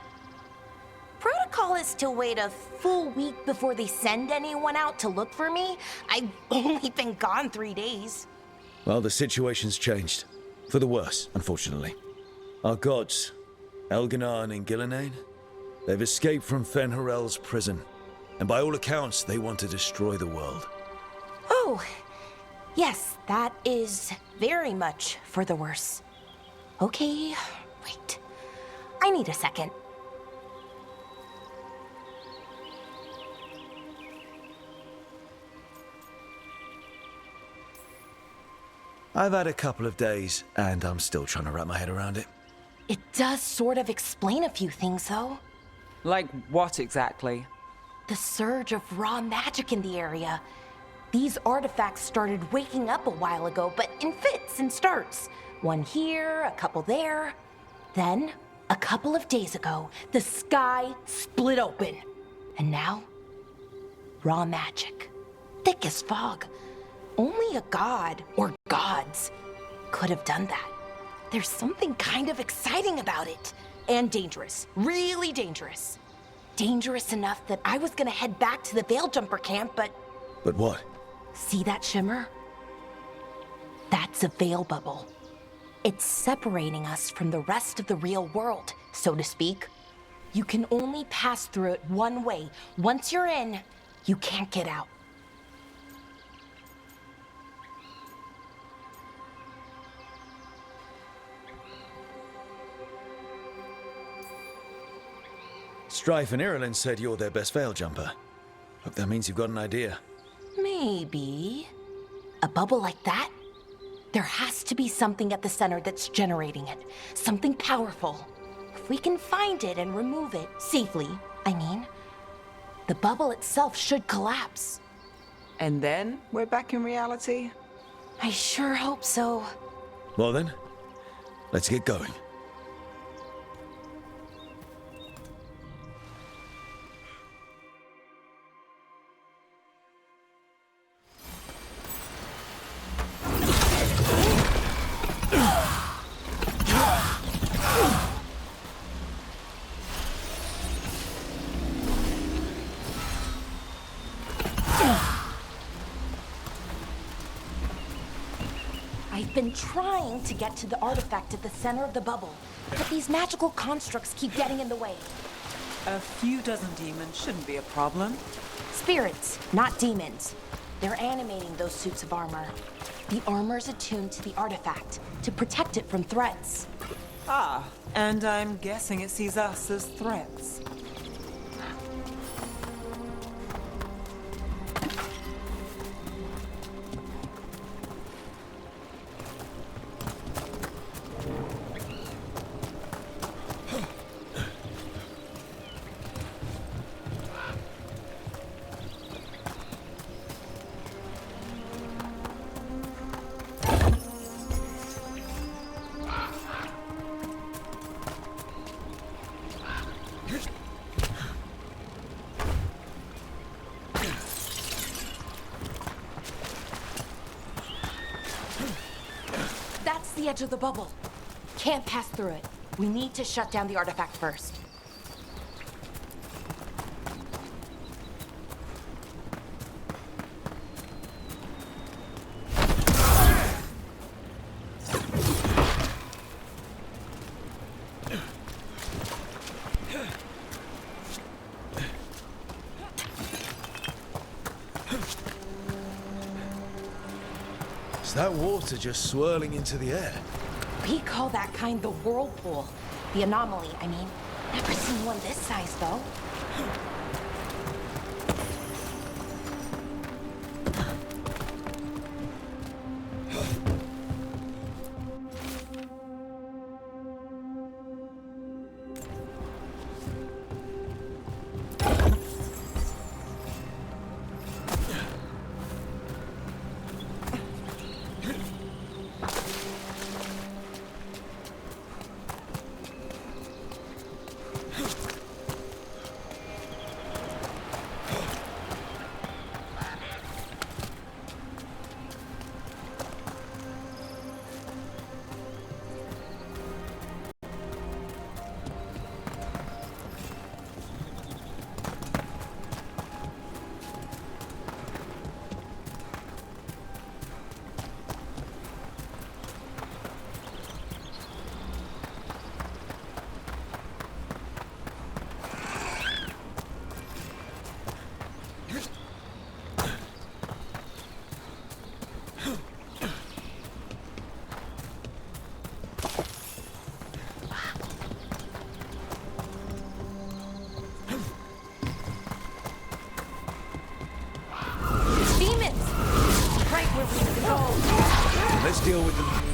Protocol is to wait a full week before they send anyone out to look for me. I've only been gone 3 days. Well, the situation's changed. For the worse, unfortunately. Our gods, Elganar and Gillenane, they've escaped from Fen'Harel's prison. And by all accounts, they want to destroy the world. Oh, yes, that is very much for the worse. Okay, wait. I need a second. I've had a couple of days, and I'm still trying to wrap my head around it. It does sort of explain a few things, though. Like what exactly? The surge of raw magic in the area. These artifacts started waking up a while ago, but in fits and starts. One here, a couple there. Then, a couple of days ago, the sky split open. And now, raw magic. Thick as fog. Only a god, or gods, could have done that. There's something kind of exciting about it. And dangerous. Really dangerous. Dangerous enough that I was gonna head back to the Veil Jumper camp, but... But what? See that shimmer? That's a veil bubble. It's separating us from the rest of the real world, so to speak. You can only pass through it one way. Once you're in, you can't get out. Strife and Irulan said you're their best veil jumper. Hope that means you've got an idea. Maybe. A bubble like that? There has to be something at the center that's generating it. Something powerful. If we can find it and remove it, safely, I mean, the bubble itself should collapse. And then we're back in reality? I sure hope so. Well then, let's get going. I've been trying to get to the artifact at the center of the bubble, but these magical constructs keep getting in the way. A few dozen demons shouldn't be a problem. Spirits, not demons. They're animating those suits of armor. The armor's attuned to the artifact to protect it from threats. Ah, and I'm guessing it sees us as threats. That's the edge of the bubble. Can't pass through it. We need to shut down the artifact first. Is that water just swirling into the air? We call that kind the whirlpool. The anomaly, I mean. Never seen one this size, though. deal with them.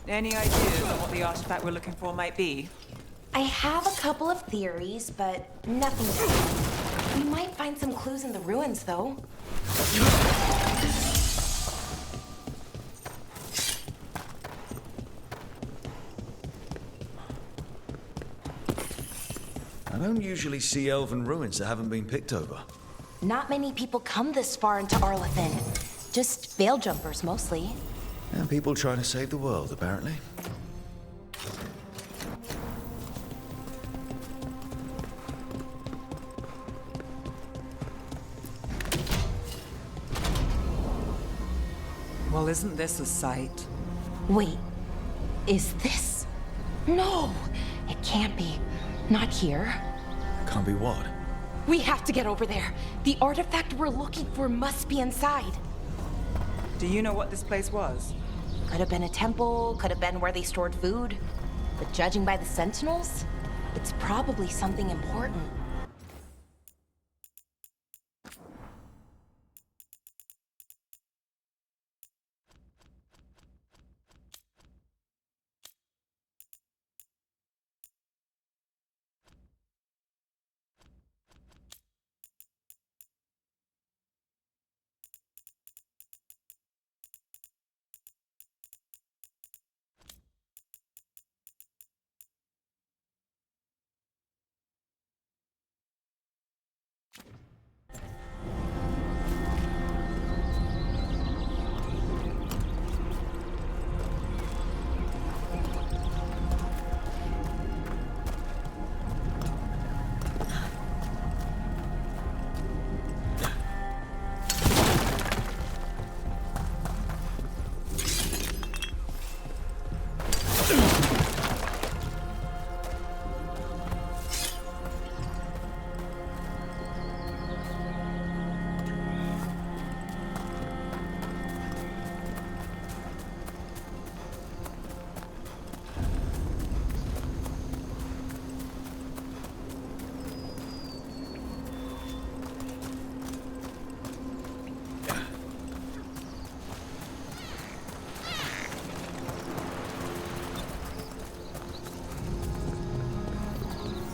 Any ideas on what the artifact we're looking for might be? I have a couple of theories, but nothing definite. We might find some clues in the ruins, though. I don't usually see elven ruins that haven't been picked over. Not many people come this far into Arlathan. Just veil jumpers, mostly. And people trying to save the world, apparently. Well, isn't this a sight? Wait, is this? No, it can't be. Not here. Can't be what? We have to get over there. The artifact we're looking for must be inside. Do you know what this place was? Could have been a temple, could have been where they stored food. But judging by the sentinels, it's probably something important.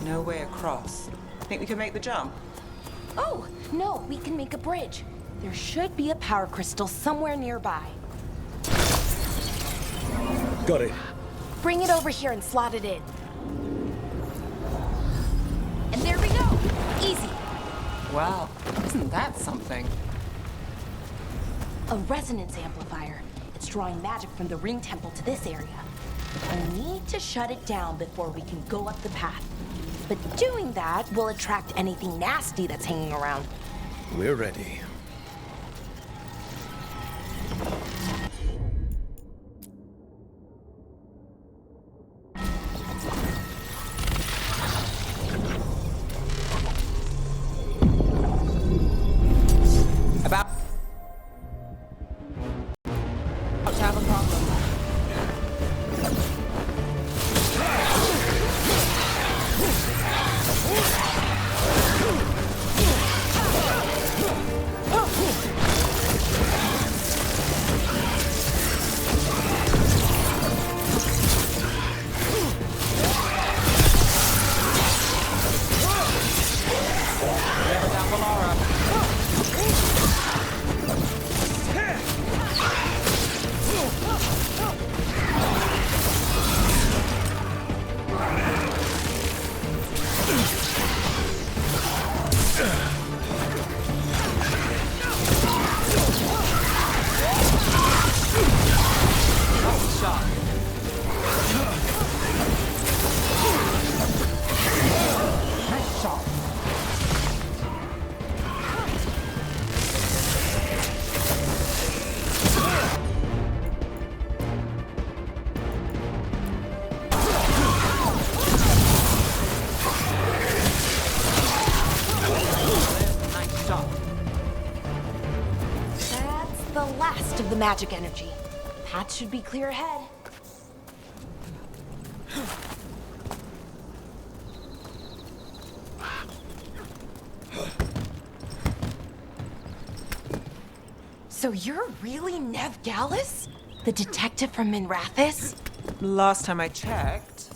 No way across. Think we can make the jump? Oh, no, we can make a bridge. There should be a power crystal somewhere nearby. Got it. Bring it over here and slot it in. And there we go. Easy. Wow, isn't that something? A resonance amplifier. It's drawing magic from the ring temple to this area. We need to shut it down before we can go up the path. But doing that will attract anything nasty that's hanging around. We're ready. About to have a problem. magic energy. Path should be clear ahead. So you're really Nev Gallus? The detective from Minrathis? Last time I checked.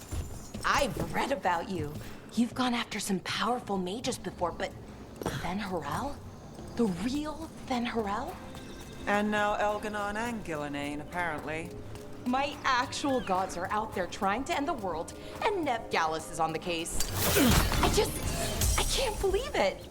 I've read about you. You've gone after some powerful mages before, but Fen Harel? The real Fen Harel? And now Elganon and Gillenane, apparently. My actual gods are out there trying to end the world, and Nev Gallus is on the case. I can't believe it.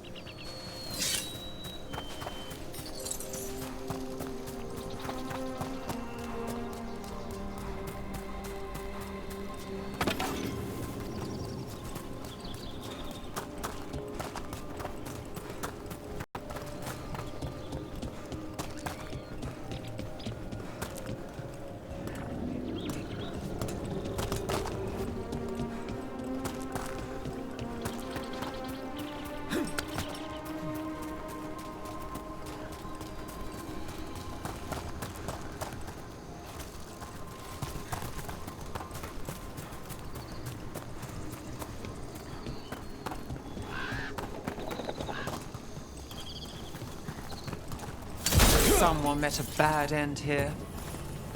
Someone met a bad end here.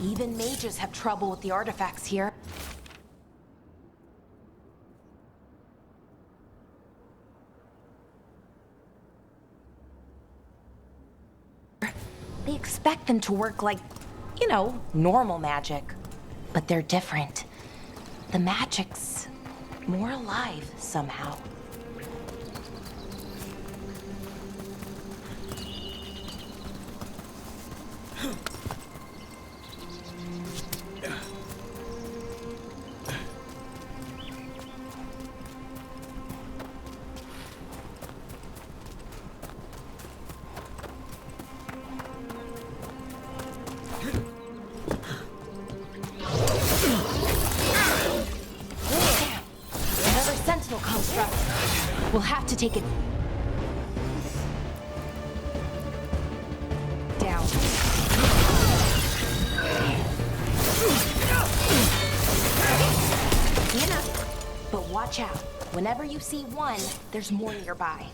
Even mages have trouble with the artifacts here. They expect them to work like, you know, normal magic. But they're different. The magic's more alive somehow. We'll have to take it down. Enough. But watch out. Whenever you see one, there's more nearby.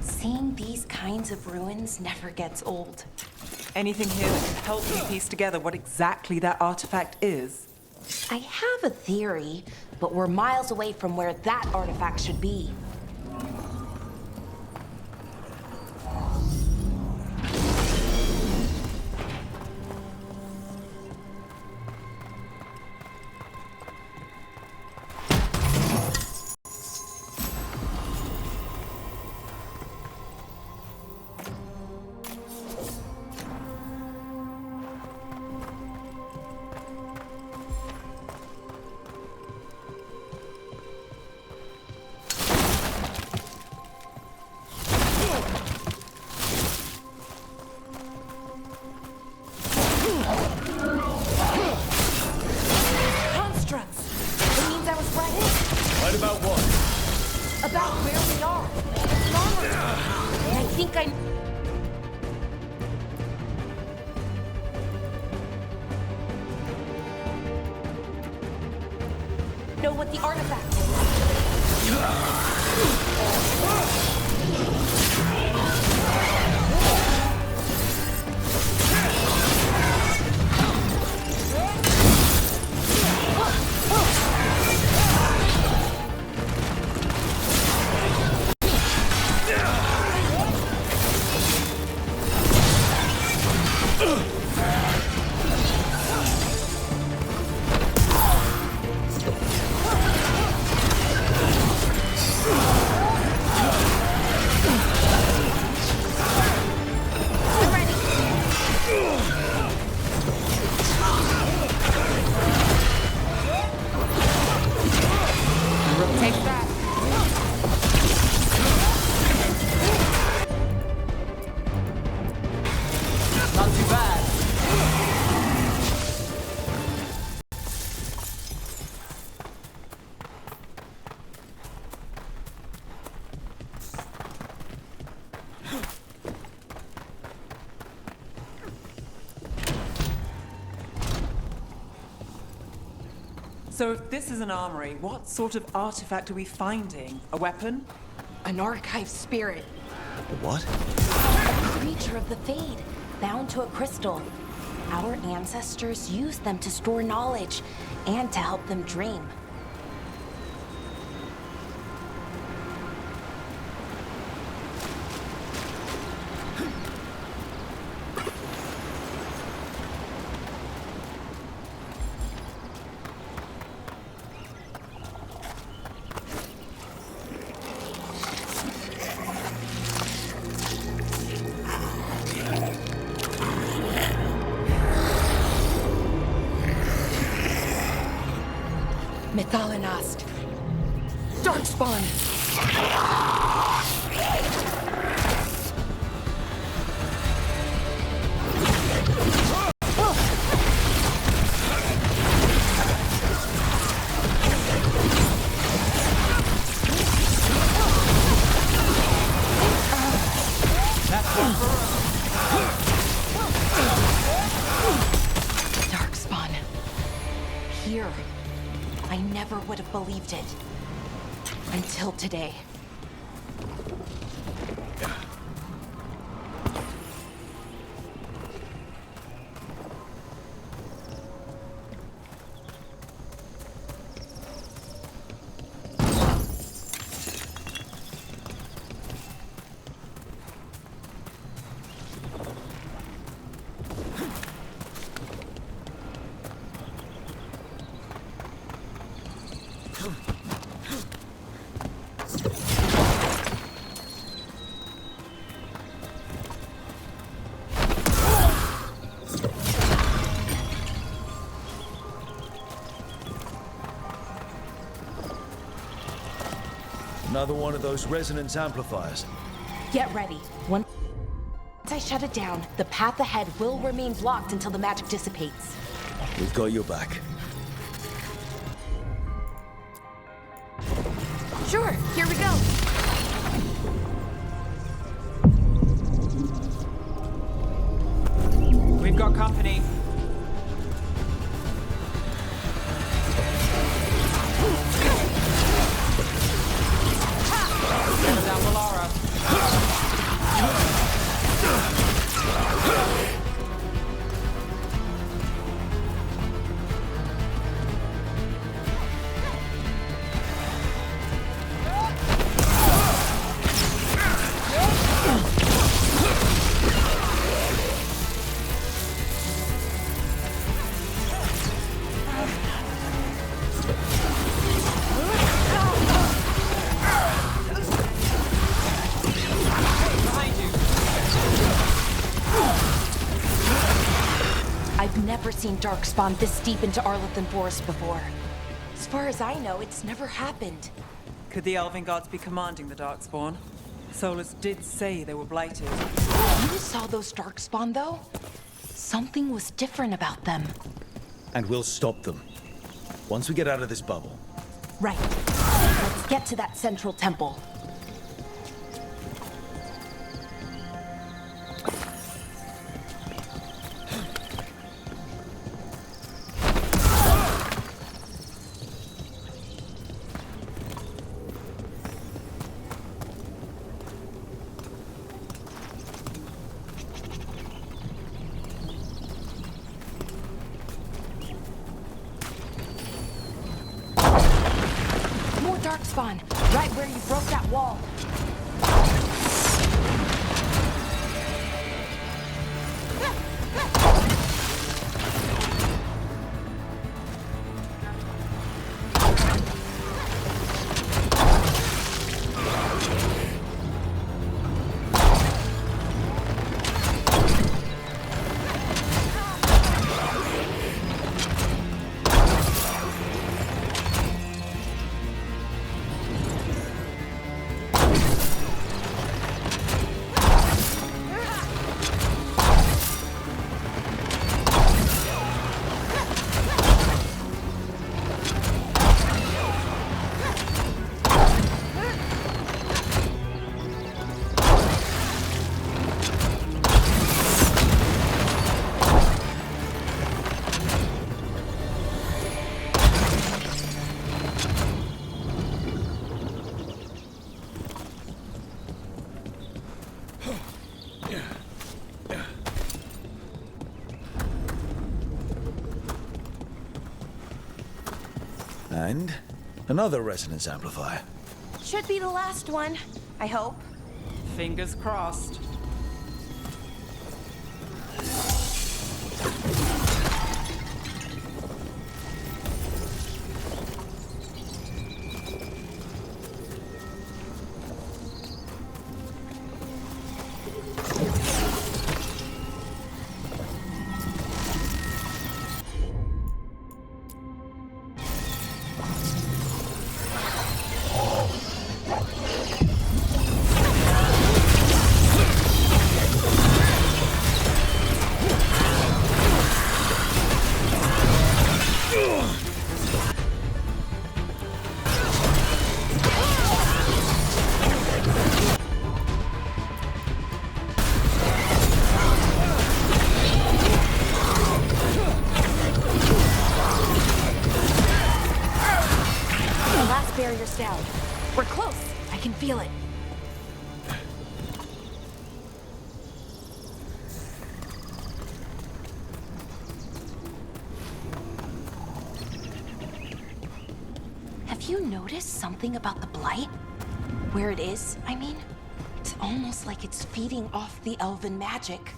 Seeing these kinds of ruins never gets old. Anything here that can help me piece together what exactly that artifact is? I have a theory, but we're miles away from where that artifact should be. Know what the artifact So if this is an armory, what sort of artifact are we finding? A weapon? An archive spirit. What? A creature of the Fade, bound to a crystal. Our ancestors used them to store knowledge and to help them dream. Mythalinast. Darkspawn. Darkspawn. Here. I never would have believed it. Until today. Another one of those resonance amplifiers. Get ready. Once I shut it down, the path ahead will remain blocked until the magic dissipates. We've got your back. Sure, here we go. We've got company. Down Valara. I've never seen Darkspawn this deep into Arlathan Forest before. As far as I know, it's never happened. Could the Elven gods be commanding the Darkspawn? Solas did say they were blighted. You saw those Darkspawn, though? Something was different about them. And we'll stop them. Once we get out of this bubble. Right. Let's get to that central temple. Darkspawn, right where you broke that wall. And another resonance amplifier. Should be the last one, I hope. Fingers crossed. Barrier's down. We're close. I can feel it. Have you noticed something about the blight? Where it is, I mean? It's almost like it's feeding off the elven magic.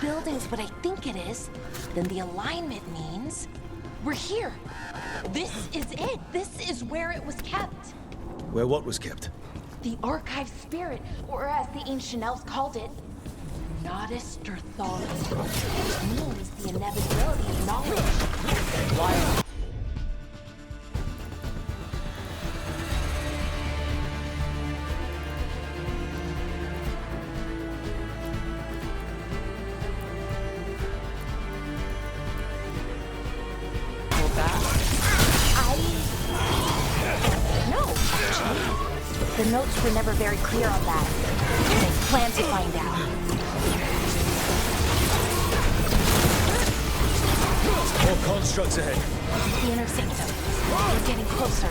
Building's what I think it is, then the alignment means we're here. This is it. This is where it was kept. Where what was kept? The archive spirit, or as the ancient elves called it, Nodus Derthalis, which means the inevitability of knowledge. Why? The notes were never very clear on that. I plan to find out. More constructs ahead. The inner sanctum. We're getting closer.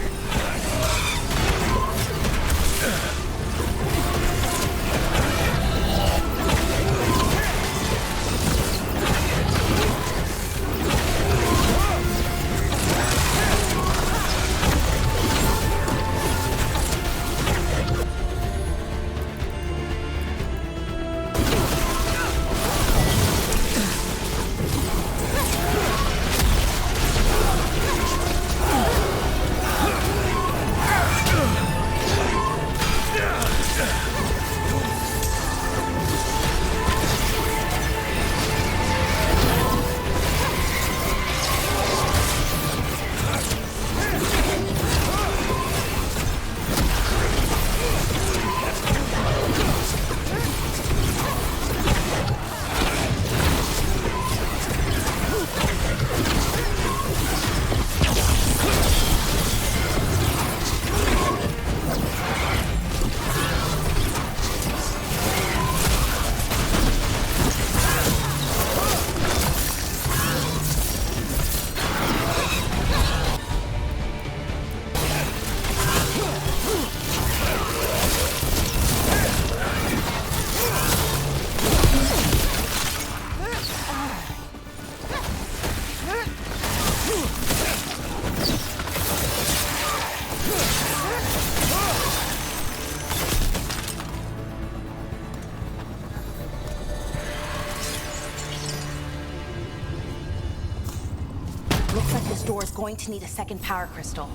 door is going to need a second power crystal.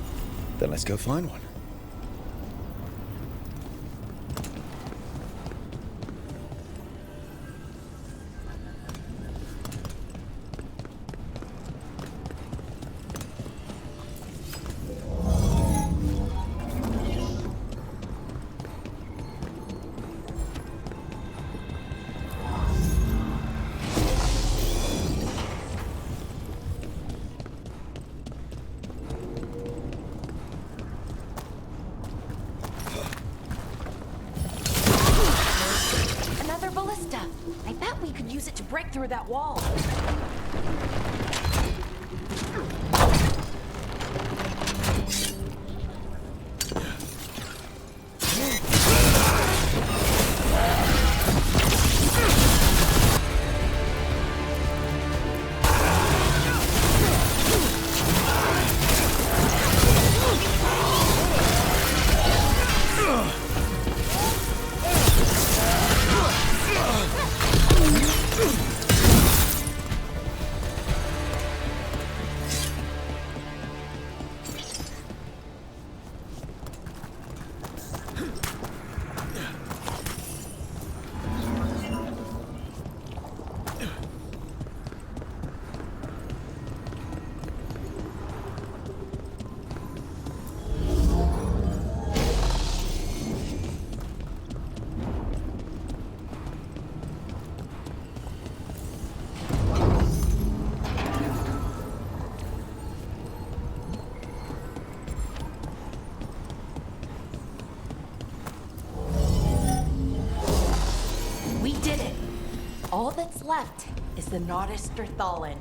Then let's go find one. Another ballista. I bet we could use it to break through that wall. All that's left is the Nodus Thallen.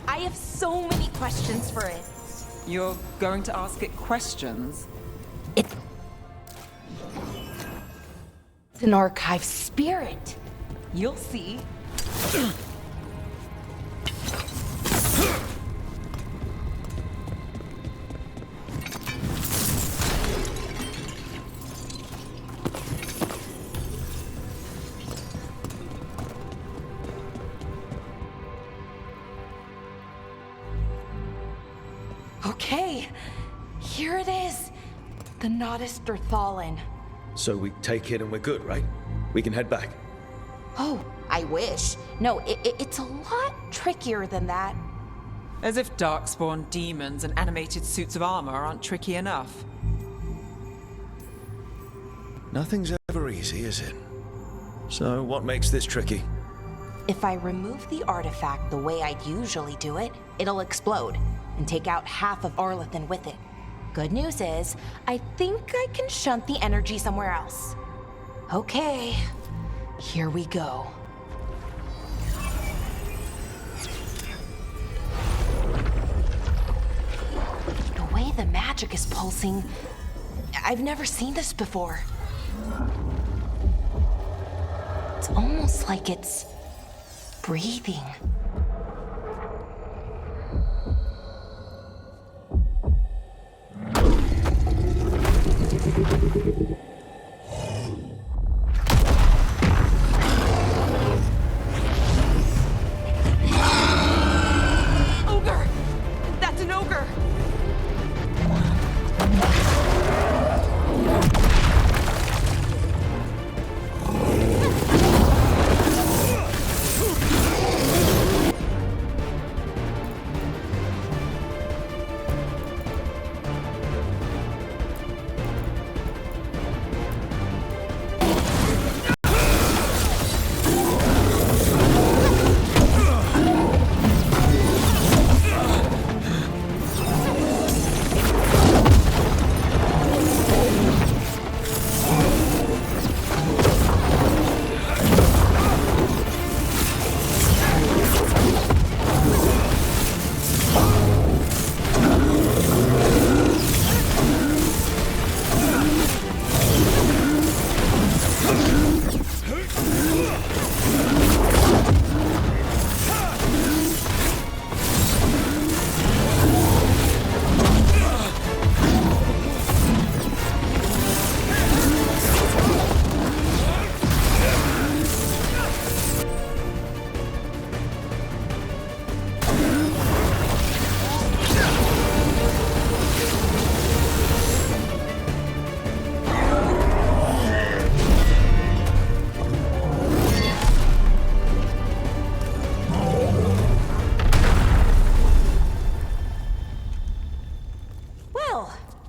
I have so many questions for it. You're going to ask it questions? It's an archive spirit. You'll see. Okay, here it is. The Nodus Thallen. So we take it and we're good, right? We can head back. Oh, I wish. No, it's a lot trickier than that. As if darkspawn demons and animated suits of armor aren't tricky enough. Nothing's ever easy, is it? So what makes this tricky? If I remove the artifact the way I'd usually do it, it'll explode and take out half of Arlathan with it. Good news is, I think I can shunt the energy somewhere else. Okay, here we go. The way the magic is pulsing, I've never seen this before. It's almost like it's breathing. Ogre! That's an ogre!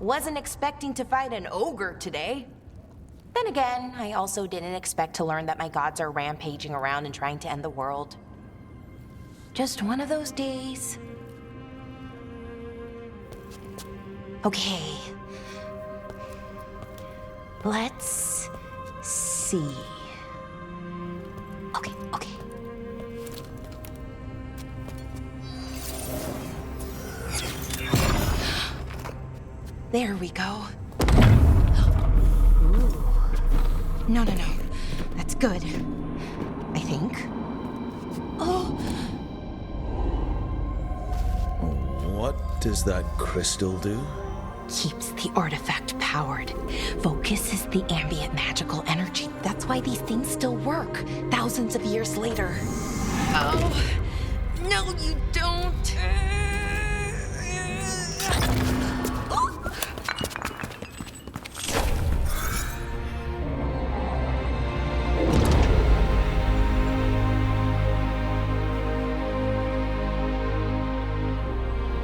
Wasn't expecting to fight an ogre today. Then again, I also didn't expect to learn that my gods are rampaging around and trying to end the world. Just one of those days. Okay. Let's see. Okay. There we go. Ooh. No. That's good. I think. Oh! What does that crystal do? Keeps the artifact powered. Focuses the ambient magical energy. That's why these things still work, thousands of years later. Oh, no, you don't.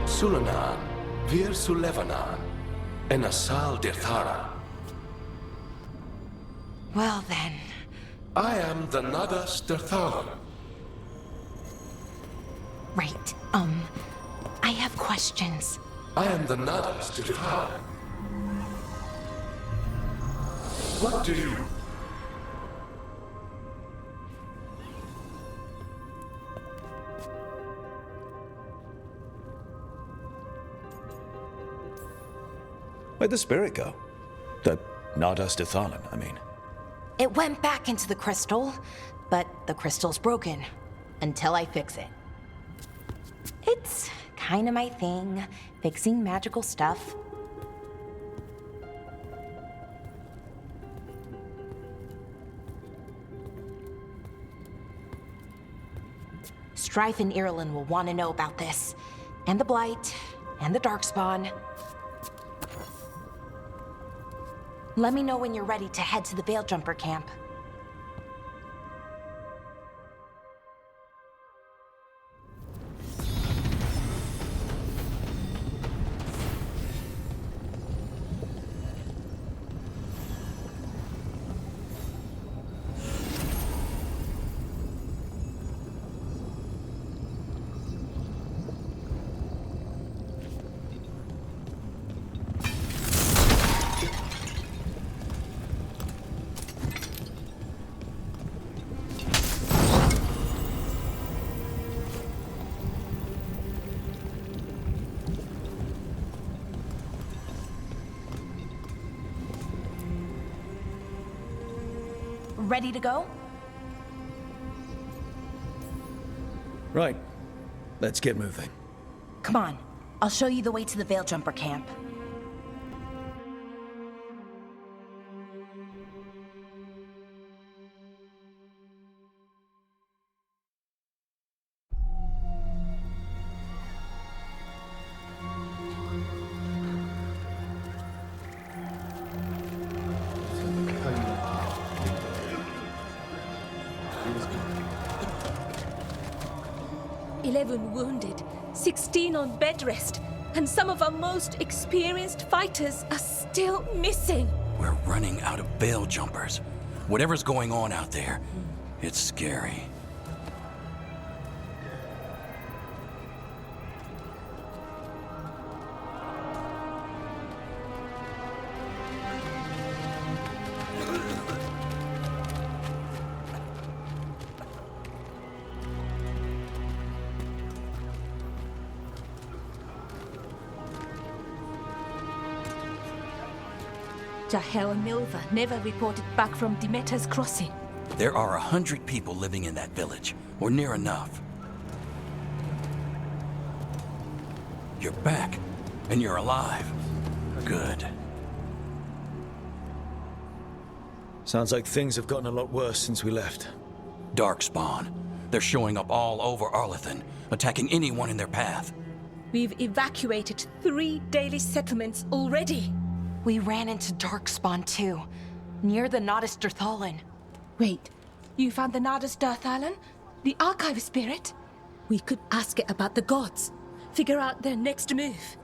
Sulanan, Vir Sulevanan, and Asal Dirthara. Well then. I am the Nadas Dirthalan. Right, I have questions. I am the Nadas Dirthalan. What do you... Where'd the spirit go? The Nadas Dithalan, I mean. It went back into the crystal, but the crystal's broken. Until I fix it. It's kind of my thing, fixing magical stuff. Strife and Irulan will want to know about this. And the Blight, and the Darkspawn. Let me know when you're ready to head to the Veilgjumper camp. Ready to go? Right. Let's get moving. Come on. I'll show you the way to the Veilgjumper camp. Wounded, 16 on bed rest, and some of our most experienced fighters are still missing. We're running out of Veiljumpers. Whatever's going on out there, it's scary. Jahel and Milva never reported back from Demeter's crossing. There are 100 people living in that village, or near enough. You're back, and you're alive. Good. Sounds like things have gotten a lot worse since we left. Darkspawn. They're showing up all over Arlathan, attacking anyone in their path. We've evacuated 3 daily settlements already. We ran into Darkspawn too, near the Nadas Dirthalan. Wait, you found the Nadas Dirthalan? The archive spirit? We could ask it about the gods. Figure out their next move.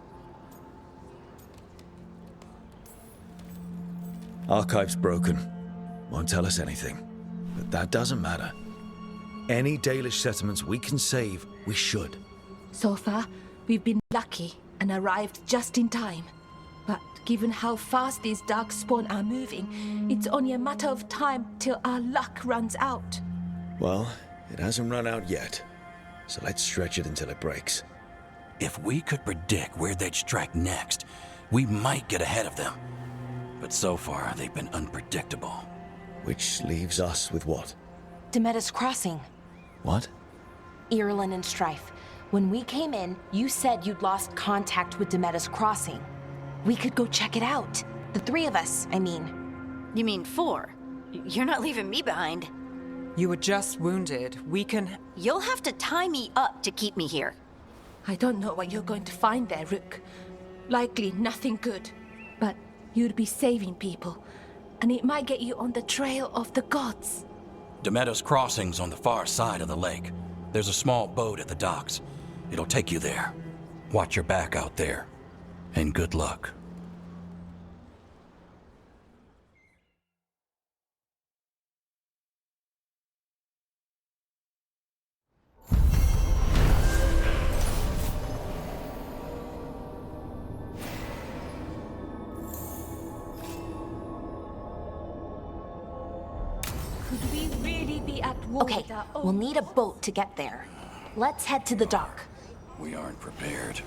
Archive's broken. Won't tell us anything. But that doesn't matter. Any Dalish settlements we can save, we should. So far, we've been lucky and arrived just in time. But given how fast these darkspawn are moving, it's only a matter of time till our luck runs out. Well, it hasn't run out yet. So let's stretch it until it breaks. If we could predict where they'd strike next, we might get ahead of them. But so far, they've been unpredictable. Which leaves us with what? Demeda's Crossing. What? Irulan and Strife. When we came in, you said you'd lost contact with Demeda's Crossing. We could go check it out. The three of us, I mean. You mean 4? You're not leaving me behind. You were just wounded. We can... You'll have to tie me up to keep me here. I don't know what you're going to find there, Rook. Likely nothing good. But you'd be saving people. And it might get you on the trail of the gods. Demeda's Crossing's on the far side of the lake. There's a small boat at the docks. It'll take you there. Watch your back out there. And good luck. Could we really be at war Okay, with our own... we'll need a boat to get there. Let's head to the dock. We aren't prepared.